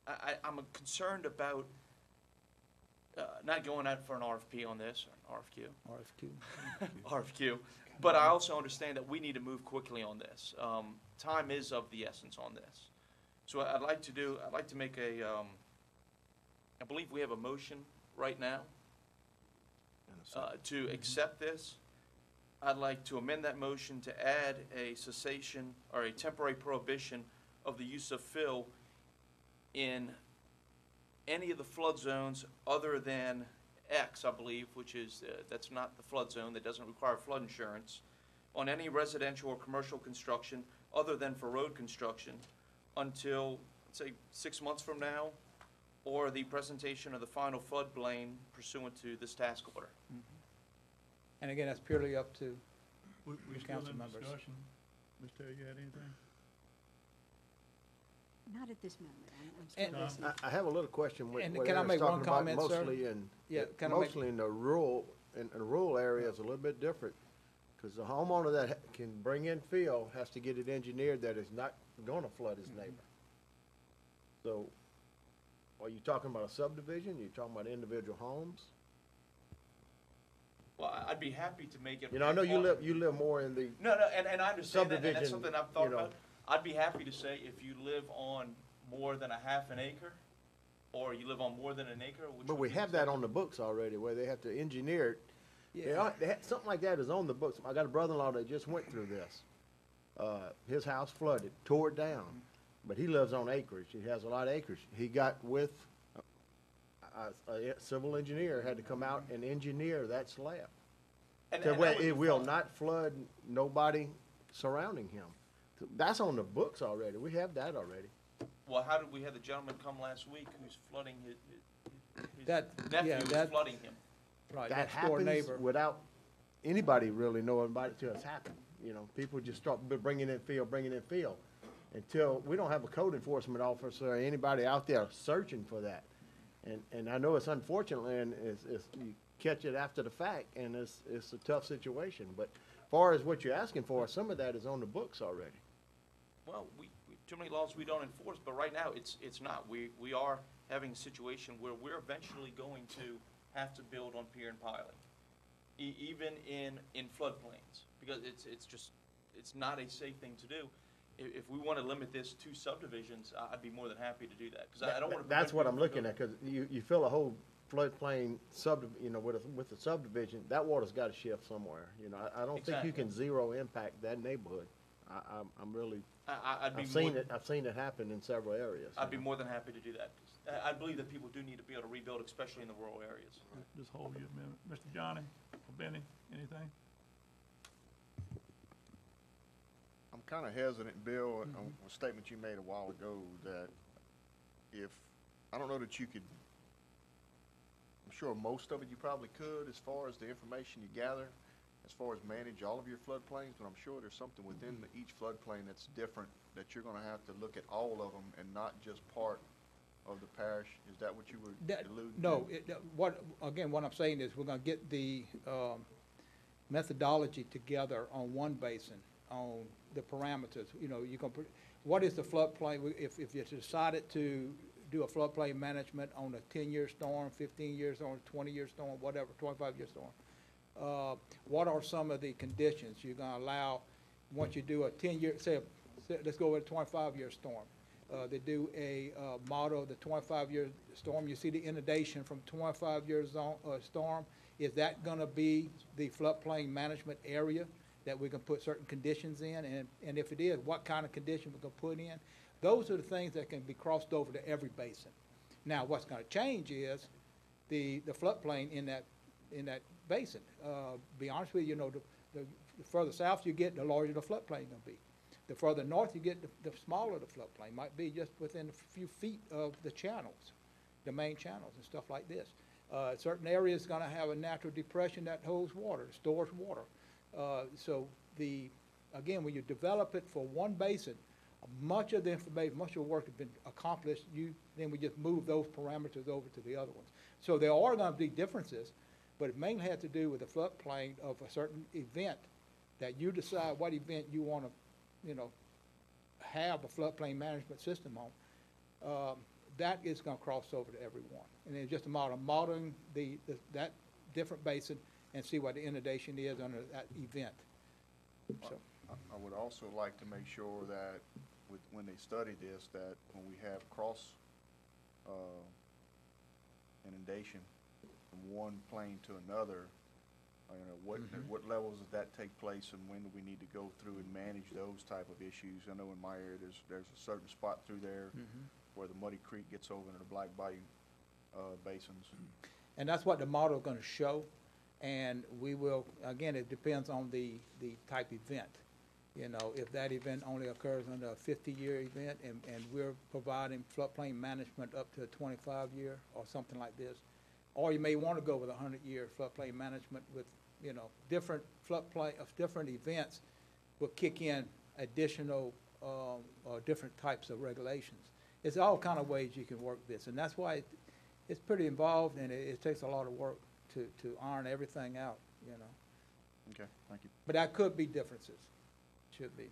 I'm concerned about not going out for an RFP on this, or an RFQ. RFQ, but I also understand that we need to move quickly on this. Time is of the essence on this. So I'd like to make a, I believe we have a motion right now to accept this. I'd like to amend that motion to add a cessation or a temporary prohibition of the use of fill in any of the flood zones other than X, I believe, which is, that's not the flood zone, that doesn't require flood insurance, on any residential or commercial construction other than for road construction until, let's say, 6 months from now, or the presentation of the final floodplain pursuant to this task order. And again, that's purely up to, We Your still council in members. discussion. Ms. Terry, you had anything? Not at this moment. I'm And- still listening. I have a little question. And what can I Aaron's make one talking about comment, sir? Mostly in, Yeah, can I make- mostly in the rural areas, a little bit different. Because the homeowner that can bring in fill has to get it engineered that it's not gonna flood his neighbor. So, are you talking about a subdivision? Are you talking about individual homes? Well, I'd be happy to make it. You know, I know you live more in the, No, and I understand that, and that's Subdivision, something I've thought you know. about. I'd be happy to say if you live on more than a half an acre, or you live on more than an acre, which but would we be have that on the books already, where they have to engineer it. Something like that is on the books. I got a brother-in-law that just went through this. His house flooded, tore it down, but he lives on acreage. He has a lot of acreage. He got with a civil engineer, had to come out and engineer that slab. And To that where would be it will fine. not flood nobody surrounding him. That's on the books already. We have that already. Well, how did we have the gentleman come last week who's flooding his That- nephew yeah, is that- flooding him? right, That next door happens neighbor. without anybody really knowing about it till it's happened. You know, people just start bringing in field. Until, we don't have a code enforcement officer or anybody out there searching for that. And I know it's unfortunately, and it's, you catch it after the fact, and it's a tough situation. But far as what you're asking for, some of that is on the books already. Well, too many laws we don't enforce, but right now, it's not. We are having a situation where we're eventually going to have to build on pier and piling, even in floodplains, because it's not a safe thing to do. If we want to limit this to subdivisions, I'd be more than happy to do that, because I don't want to. That's what I'm looking at, because you fill a whole floodplain with a subdivision, that water's gotta shift somewhere. You know, I don't think you Exactly. can zero impact that neighborhood. I'm really, I'd be I've more. seen it happen in several areas. I'd be more than happy to do that. I believe that people do need to be able to rebuild, especially in the rural areas. Just hold your amendment. Mr. Johnny or Benny, anything? I'm kind of hesitant, Bill, on a statement you made a while ago that I don't know that you could, I'm sure most of it you probably could as far as the information you gather, as far as manage all of your floodplains, but I'm sure there's something within each floodplain that's different, that you're gonna have to look at all of them and not just part of the parish. Is that what you were alluding to? No, what I'm saying is we're gonna get the, methodology together on one basin, on the parameters. You know, you're gonna what is the floodplain? If you decided to do a floodplain management on a 10-year storm, 15-year storm, 20-year storm, whatever, 25-year storm, what are some of the conditions you're gonna allow once you do a 10-year, let's go with a 25-year storm. They do a model of the 25-year storm. You see the inundation from 25-year storm. Is that gonna be the floodplain management area that we can put certain conditions in? And if it is, what kind of condition we're gonna put in? Those are the things that can be crossed over to every basin. Now, what's gonna change is the floodplain in that basin. Be honest with you, the further south you get, the larger the floodplain gonna be. The further north you get, the smaller the floodplain, might be just within a few feet of the channels, the main channels and stuff like this. Certain areas gonna have a natural depression that holds water, stores water. So again, when you develop it for one basin, much of the information, much of the work has been accomplished, then we just move those parameters over to the other ones. So there are gonna be differences, but it mainly had to do with the floodplain of a certain event, that you decide what event you wanna, have a floodplain management system on. That is gonna cross over to everyone. And it's just a matter of modeling that different basin and see what the inundation is under that event. So, I would also like to make sure that when they study this, that when we have cross, inundation from one plane to another, at what levels does that take place, and when do we need to go through and manage those type of issues? I know in my area, there's a certain spot through there where the Muddy Creek gets over into the Black Bayou, basins. and that's what the model is gonna show. And we will, again, it depends on the type event. If that event only occurs under a 50-year event and we're providing floodplain management up to a 25-year or something like this, or you may want to go with a 100-year floodplain management with, different floodplain of different events will kick in additional or different types of regulations. It's all kind of ways you can work this, and that's why it's pretty involved, and it takes a lot of work to iron everything out, Okay, thank you. But that could be differences, should be.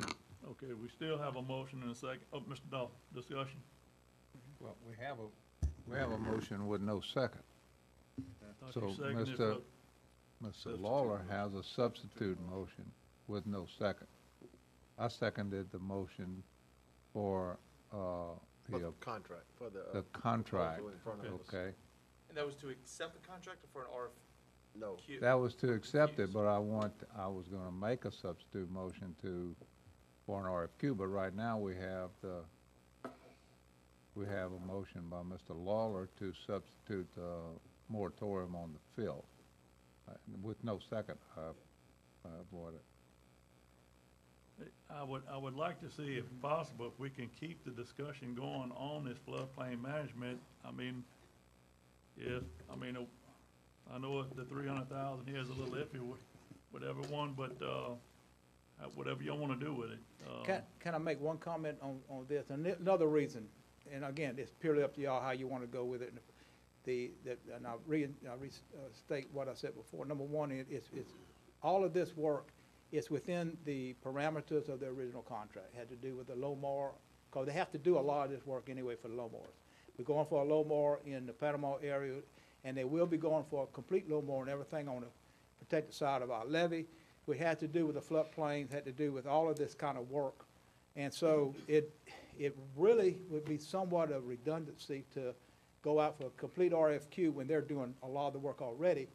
Okay, we still have a motion and a second. Oh, Mr. Dahl, discussion. Well, we have a motion with no second. I thought So, you seconded it Mr. for- Mr. Lawler has a substitute motion with no second. I seconded the motion for, For the the contract, for the contract, proposal in front of us. okay? And that was to accept the contract or for an No. RFQ? That was to accept it, but I was gonna make a substitute motion for an RFQ, but right now we have a motion by Mr. Lawler to substitute the moratorium on the fill. With no second, I avoid it. I would like to see, if possible, if we can keep the discussion going on this floodplain management. I know the 300,000 here is a little iffy with everyone, but, whatever y'all wanna do with it. Can I make one comment on this? Another reason, and again, it's purely up to y'all how you want to go with it. And I'll restate what I said before. Number one, it's all of this work is within the parameters of the original contract. It had to do with the low mower, because they have to do a lot of this work anyway for the low mowers. We're going for a low mower in the Panama area, and they will be going for a complete low mower and everything on the protected side of our levee. We had to do with the floodplains, had to do with all of this kind of work. And so it really would be somewhat of redundancy to go out for a complete RFQ when they're doing a lot of the work already,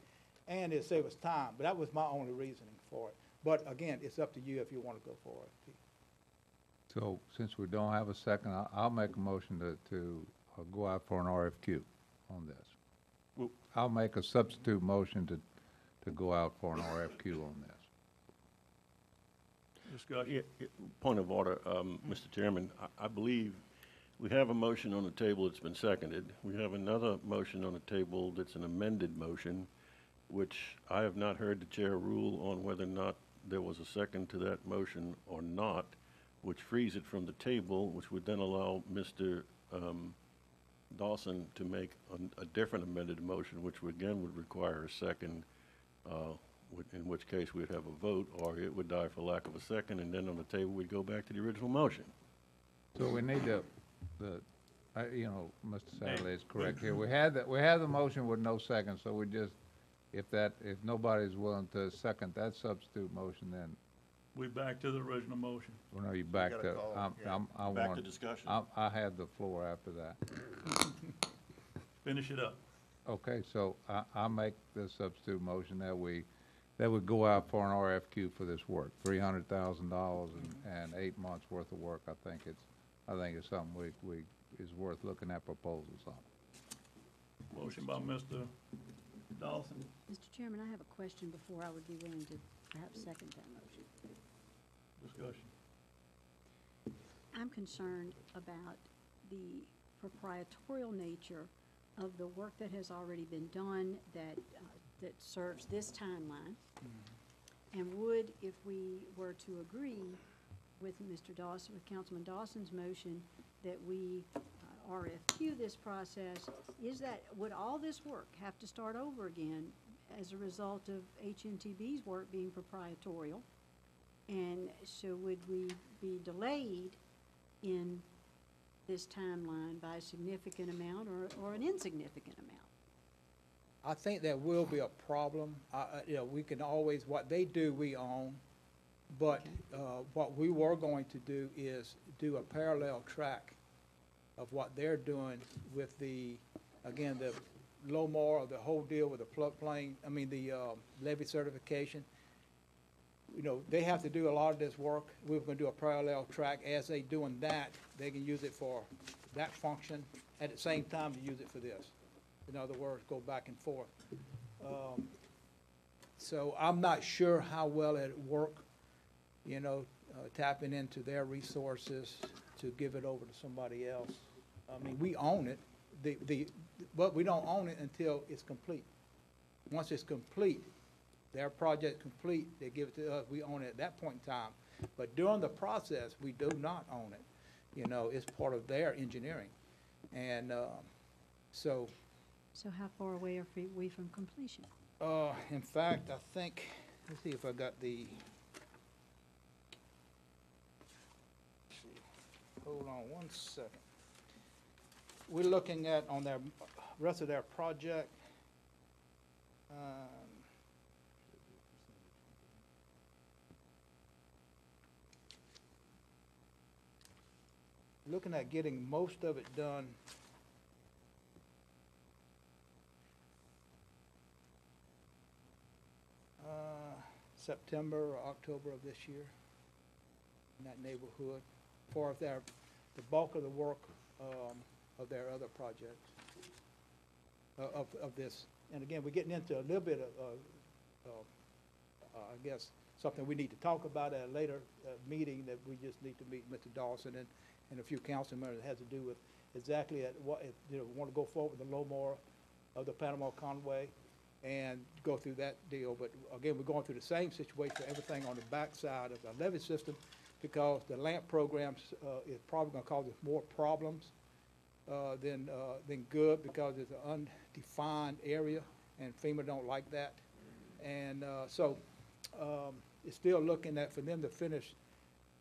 and it'd save us time. But that was my only reasoning for it. But again, it's up to you if you want to go for RFP. So since we don't have a second, I'll make a motion to go out for an RFQ on this. Well- I'll make a substitute motion to go out for an RFQ on this. Discussion. Point of order, Mr. Chairman, I believe we have a motion on the table that's been seconded. We have another motion on the table that's an amended motion, which I have not heard the chair rule on whether or not there was a second to that motion or not, which frees it from the table, which would then allow Mr. Dawson to make a different amended motion, which again would require a second, in which case we'd have a vote, or it would die for lack of a second, and then on the table, we'd go back to the original motion. So we need Mr. Sadler is correct here. We had the motion with no second, so we just, if nobody's willing to second that substitute motion, then, We back to the original motion. well, no, you back gotta to, call, I Back to want, discussion. I had the floor after that. Finish it up. Okay, so I make the substitute motion that we go out for an RFQ for this work, $300,000 and 8 months worth of work. I think it's something is worth looking at proposals on. Motion by Mr. Dawson. Mr. Chairman, I have a question before I would be willing to perhaps second that motion. Discussion. I'm concerned about the proprietorial nature of the work that has already been done that serves this timeline. And would, if we were to agree with Mr. Dawson, with Councilman Dawson's motion, that we RFQ this process, would all this work have to start over again as a result of HNTB's work being proprietorial? And so would we be delayed in this timeline by a significant amount or an insignificant amount? I think there will be a problem. You know, we can always, what they do, we own. But what we were going to do is do a parallel track of what they're doing with the, again, the LOMAR, or the whole deal with the floodplain, the levee certification. You know, they have to do a lot of this work. We're gonna do a parallel track. As they doing that, they can use it for that function at the same time to use it for this. In other words, go back and forth. So I'm not sure how well it'll work, you know, tapping into their resources to give it over to somebody else. I mean, we own it, but we don't own it until it's complete. Once it's complete, their project complete, they give it to us, we own it at that point in time. But during the process, we do not own it. You know, it's part of their engineering. And so how far away are we from completion? in fact, I think, let's see if I got the, let's see, hold on one second. We're looking at, on their, rest of their project, looking at getting most of it done September or October of this year, in that neighborhood, for their, the bulk of the work of their other projects, of this. And again, we're getting into a little bit of I guess, something we need to talk about at a later meeting, that we just need to meet Mr. Dawson and a few council members. That has to do with exactly at what, if, you know, we want to go forward with the Lomar of the Panama Conway and go through that deal. But again, we're going through the same situation for everything on the backside of the levee system, because the LAMP programs is probably going to cause us more problems than good, because it's an undefined area, and FEMA don't like that. And so it's still looking at, for them to finish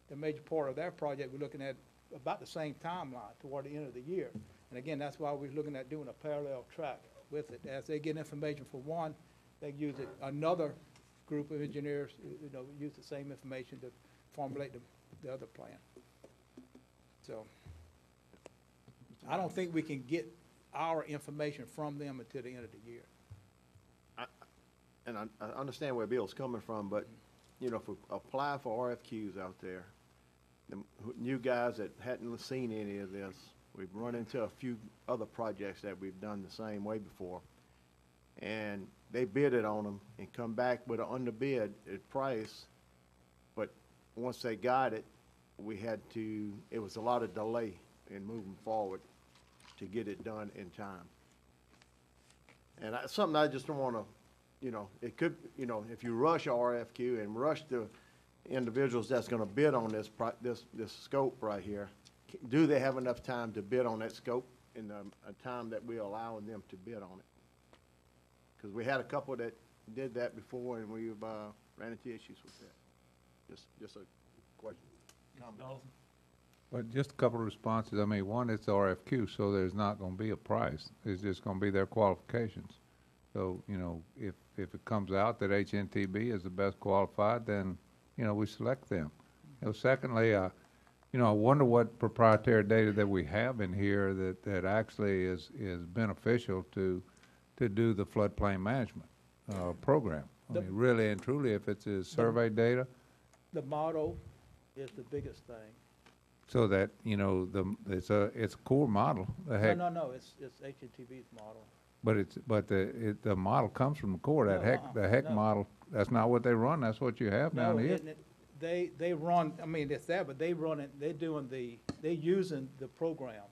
the major part of their project, we're looking at about the same timeline toward the end of the year. And again, that's why we're looking at doing a parallel track with it. As they get information for one, they use it, another group of engineers, you know, use the same information to formulate the other plan. So I don't think we can get our information from them until the end of the year. And I understand where Bill's coming from, but, you know, if we apply for RFQs out there, the new guys that hadn't seen any of this, we've run into a few other projects that we've done the same way before, and they bidded on them and come back with an underbid at price, but once they got it, it was a lot of delay in moving forward to get it done in time. And something I just don't want to, you know, it could, you know, if you rush a RFQ and rush the individuals that's going to bid on this scope right here, do they have enough time to bid on that scope in a time that we're allowing them to bid on it? Because we had a couple that did that before, and we've ran into issues with that. Just a question. Dawson? But just a couple of responses. I mean, one, it's RFQ, so there's not gonna be a price. It's just gonna be their qualifications. So, you know, if it comes out that HNTB is the best qualified, then, you know, we select them. You know, secondly, you know, I wonder what proprietary data that we have in here that actually is beneficial to do the floodplain management program. I mean, really and truly, if it's survey data. The model is the biggest thing. So that, you know, it's a core model. The heck, No, it's HNTB's model. But the model comes from the core. That No, the heck no. model. That's not what they run. That's what you have down No, here. isn't it? they run, I mean, it's there, but they run it, they're using the program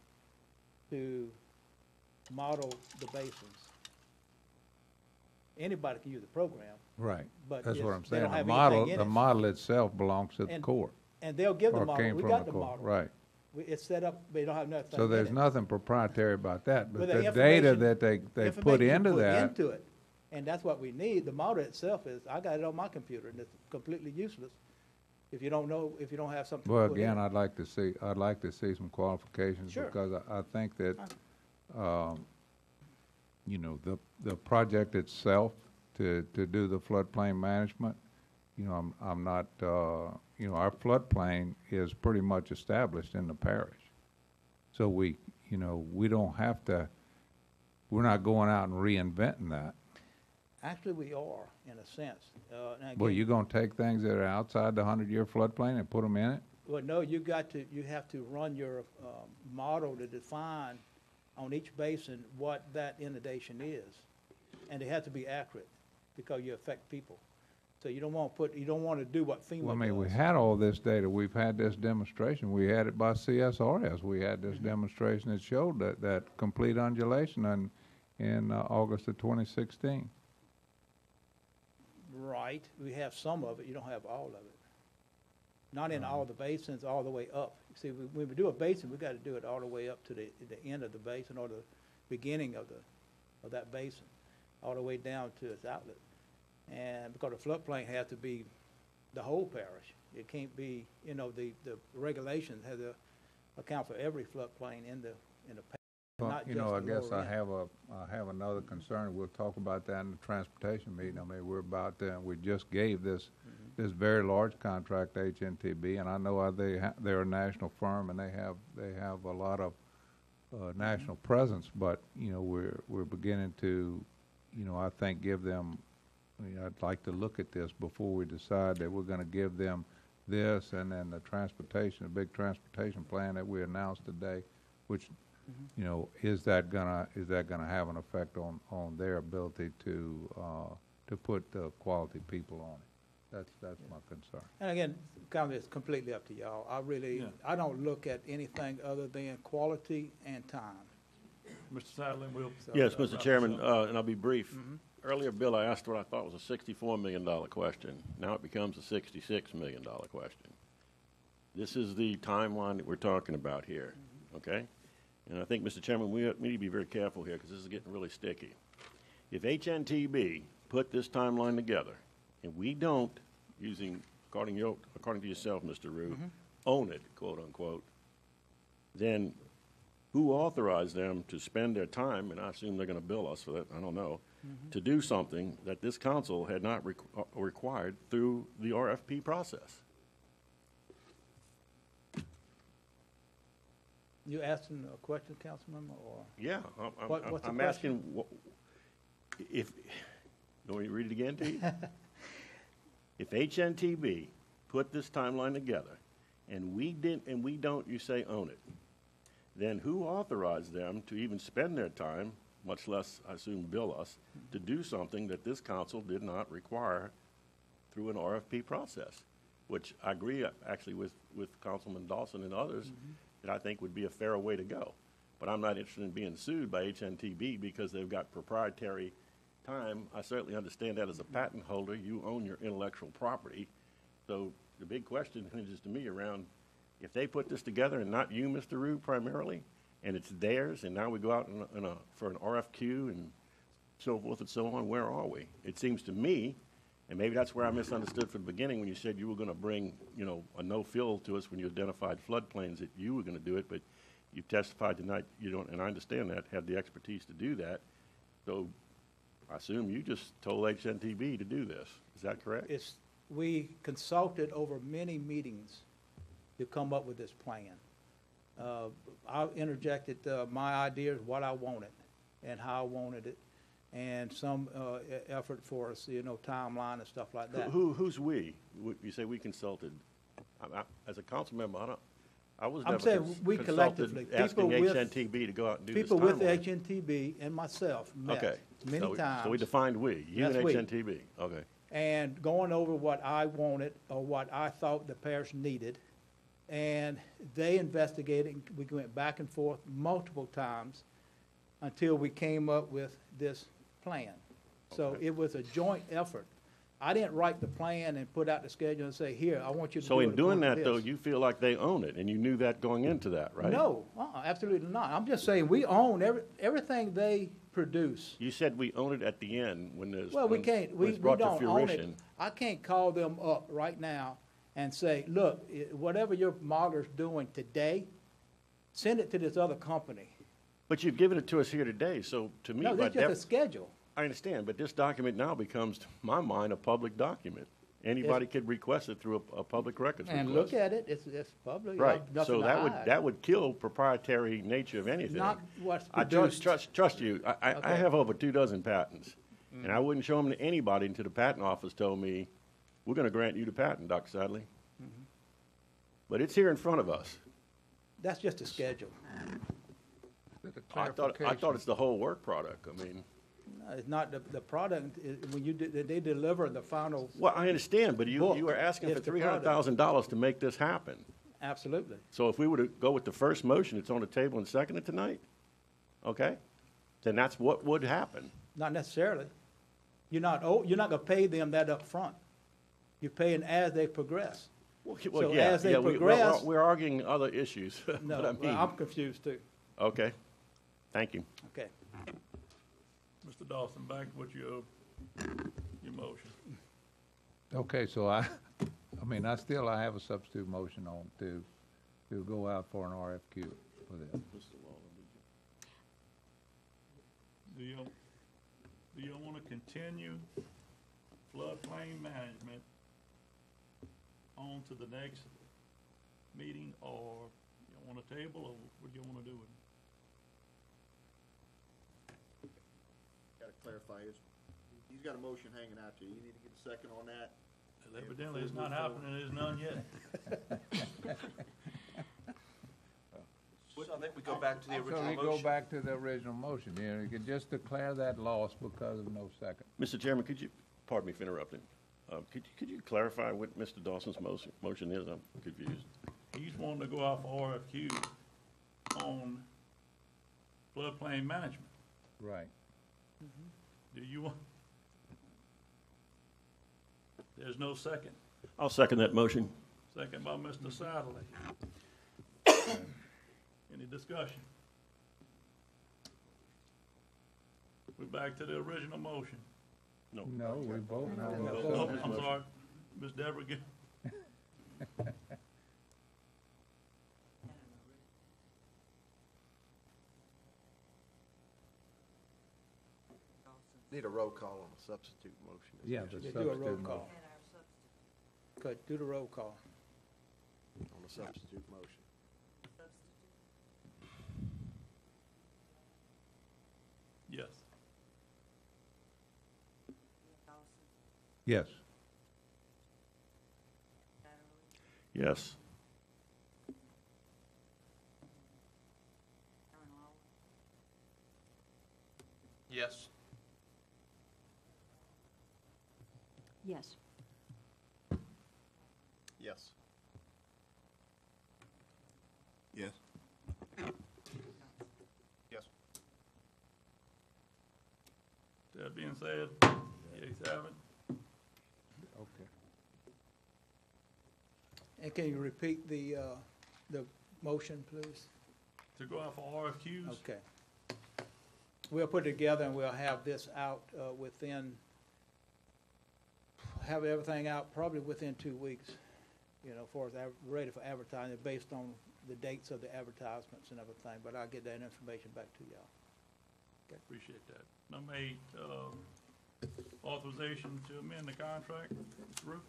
to model the basins. Anybody can use the program, Right, but that's what it's- I'm they saying. don't The have model, anything in the it. model itself belongs to the And- court. And they'll give the Or model, came we from got the the court, model. right. It's set up, they don't have nothing So in there's it. nothing proprietary about that, but But the the data information- that they Information put you into put that, into it, and that's what we need. The model itself is, I got it on my computer, and it's completely useless if you don't know, if you don't have something to well, put in again, it. I'd like to see some qualifications. Sure. Because I think that, you know, the project itself to do the floodplain management, you know, I'm not, you know, our floodplain is pretty much established in the parish. So we, you know, we don't have to, we're not going out and reinventing that. Actually, we are, in a sense. Now Well, again, you gonna take things that are outside the 100-year floodplain and put them in it? Well, no, you have to run your, model to define on each basin what that inundation is. And it has to be accurate, because you affect people. So you don't want to do what FEMA Well, I mean, we does. had all this data. We've had this demonstration. We had it by CSRS. We had this demonstration that showed that complete undulation in August of 2016. Right, we have some of it, you don't have all of it. Not in all the basins, all the way up. See, when we do a basin, we gotta do it all the way up to the end of the basin, or the beginning of that basin, all the way down to its outlet. And because the floodplain has to be the whole parish. It can't be, you know, the regulations have to account for every floodplain in the parish, Well, not you just know, I the guess lower I have another concern. We'll talk about that in the transportation meeting. I mean, we're about there, and we just gave this very large contract to HNTB, and I know they're a national firm, and they have a lot of national presence, but, you know, we're beginning to, you know, I think give them, you know, I'd like to look at this before we decide that we're gonna give them this, and then the big transportation plan that we announced today, which, you know, is that gonna have an effect on their ability to put quality people on it? That's my concern. And again, kind of, it's completely up to y'all. I don't look at anything other than quality and time. Mr. Sadler, we'll. Yes, wrap Mr. this Chairman, up. and I'll be brief. Earlier, Bill, I asked what I thought was a $64 million question. Now it becomes a $66 million question. This is the timeline that we're talking about here, okay? And I think, Mr. Chairman, we need to be very careful here, because this is getting really sticky. If HNTB put this timeline together, and we don't, according to yourself, Mr. Rue, own it, quote unquote, then who authorized them to spend their time, and I assume they're gonna bill us for that, I don't know, to do something that this council had not required through the RFP process? You asking a question, Councilmember, or? Yeah, What's the I'm asking, if, you want me to read it again to you? If HNTB put this timeline together, and we don't, you say, own it, then who authorized them to even spend their time, much less, I assume, bill us, to do something that this council did not require through an RFP process? Which I agree, actually, with Councilman Dawson and others, that I think would be a fairer way to go. But I'm not interested in being sued by HNTB because they've got proprietary time. I certainly understand that as a patent holder, you own your intellectual property. So the big question hinges to me around, if they put this together, and not you, Mr. Rue, primarily, and it's theirs, and now we go out for an RFQ and so forth and so on, where are we? It seems to me, and maybe that's where I misunderstood from the beginning when you said you were gonna bring, you know, a no-fill to us when you identified floodplains, that you were gonna do it, but you testified tonight you don't, and I understand that, have the expertise to do that. So I assume you just told HNTB to do this. Is that correct? We consulted over many meetings to come up with this plan. I interjected my ideas, what I wanted, and how I wanted it, and some effort for us, you know, timeline and stuff like that. Who's we? You say we consulted. As a council member, I was I'm never saying we collectively, asking people with- HNTB to go out and do this People with timeline. HNTB and myself Okay. met many times. So we defined we, you and That's we. HNTB. Okay. and going over what I wanted or what I thought the parish needed. And they investigated, and we went back and forth multiple times until we came up with this plan. So Okay. it was a joint effort. I didn't write the plan and put out the schedule and say, here, I want you to do So it in doing according to that, though, this. you feel like they own it, and you knew that going into that, right? No, absolutely not. I'm just saying, we own everything they produce. You said we own it at the end when there's. Well, we when- can't, when we it's brought to don't own it. fruition. I can't call them up right now and say, look, whatever your modeler's doing today, send it to this other company. But you've given it to us here today, so to me, No, by that's just a schedule. I understand, but this document now becomes, to my mind, a public document. Anybody could request it through a public records request. And look at it, it's public. Right, nothing so to that hide. would kill proprietary nature of anything. Not what's I produced. trust you. I Okay. have over 24 patents, and I wouldn't show them to anybody until the patent office told me, we're gonna grant you the patent, Dr. Sadley. But it's here in front of us. That's just a schedule. I thought it's the whole work product. I mean, No, it's not the product, when they deliver the final, well, I understand, but Book you were asking for is the product. $300,000 to make this happen. absolutely. So if we were to go with the first motion, it's on the table and seconded tonight, okay? Then that's what would happen. Not necessarily. You're not gonna pay them that up front. You're paying as they progress. Well, So yeah, as they yeah, progress- we're arguing other issues, No, but I mean, I'm confused too. okay, thank you. Okay. Mr. Dawson, back with your motion. Okay, so I have a substitute motion on to go out for an RFQ for this. Do you want to continue floodplain management on to the next meeting, or you want a table, or what do you want to do with it? Gotta clarify, he's got a motion hanging out to you. You need to get a second on that. Evidently, it's not happening, there's none yet. So I think we go back to the So original we go motion. back to the original motion, you can just declare that lost because of no second. Mr. Chairman, pardon me for interrupting, could you clarify what Mr. Dawson's motion is? I'm confused. He's wanting to go out for RFQ on floodplain management. Right. Do you want? There's no second. I'll second that motion. Second by Mr. Satterley. Any discussion? We're back to the original motion. No. No, we vote. Oh, I'm sorry, Ms. Deborah, Need a roll call on the substitute motion. Yeah, the Yeah, do a roll substitute call. motion. Good, do the roll call. On the substitute motion. yes. Yes. Yes. Yes. Yes. Yes. Yes. Yes. That being said, the ayes have it. Okay. And can you repeat the motion, please? To go out for RFQs? Okay. We'll put it together and we'll have this out have everything out probably within 2 weeks, for us, ready for advertising, based on the dates of the advertisements and everything, but I'll get that information back to y'all. Appreciate that. Number 8, authorization to amend the contract. Mr. Roof?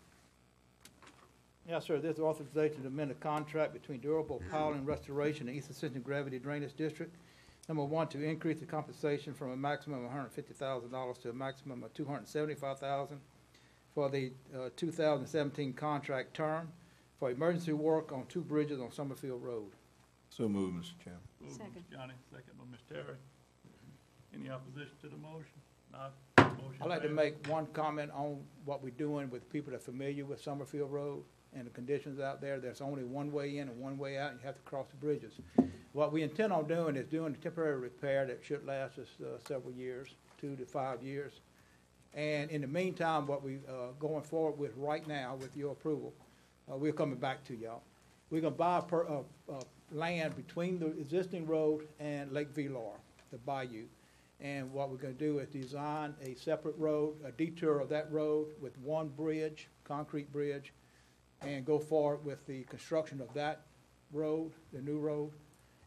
Yes, sir, this is authorization to amend a contract between Durable Piling Restoration and East Ascension Gravity Drainage District. Number 1, to increase the compensation from a maximum of $150,000 to a maximum of $275,000 for the 2017 contract term for emergency work on 2 bridges on Summerfield Road. So moved, Mr. Chairman. Moved by Second. Mr. Johnny, second by Ms. Terry. Any opposition to the motion? Not. I'd like to make one comment on what we're doing with people that are familiar with Summerfield Road and the conditions out there. There's only one way in and one way out, and you have to cross the bridges. What we intend on doing is doing a temporary repair that should last us several years, 2 to 5 years. And in the meantime, what we going forward with right now, with your approval, we're coming back to y'all. We're gonna buy land between the existing road and Lake Velar, the bayou. And what we're gonna do is design a separate road, a detour of that road with one bridge, concrete bridge, and go forward with the construction of that road, the new road.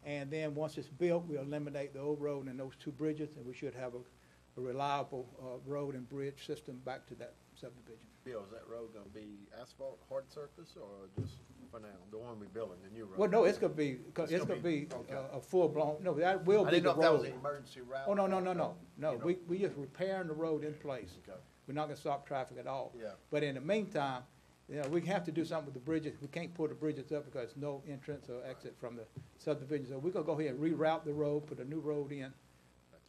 And then once it's built, we'll eliminate the old road and those 2 bridges, and we should have a reliable road and bridge system back to that subdivision. Bill, is that road gonna be asphalt, hard surface, or just for now, the one we building, the new road? Well, no, it's gonna be, It's gonna be- a full-blown, no, that will I be didn't the know if that was road. an emergency route. Oh, no, You know. we just repairing the road in place. Okay. We're not gonna stop traffic at all. Yeah. But in the meantime, you know, we have to do something with the bridges. We can't pull the bridges up because there's no entrance or exit from the subdivision. So we're gonna go ahead and reroute the road, put a new road in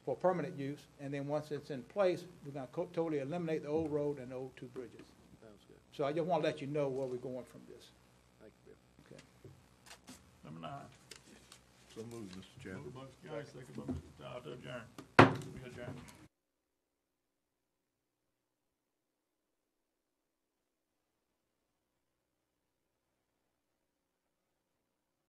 for permanent use. And then once it's in place, we're gonna totally eliminate the old road and the old 2 bridges. Sounds good. So I just wanna let you know where we're going from this. Thank you, Bill. Okay. Number 9. So moved, Mr. Chairman. Moved by Mr. Jones, second by Mr. Todd to adjourn. We adjourn.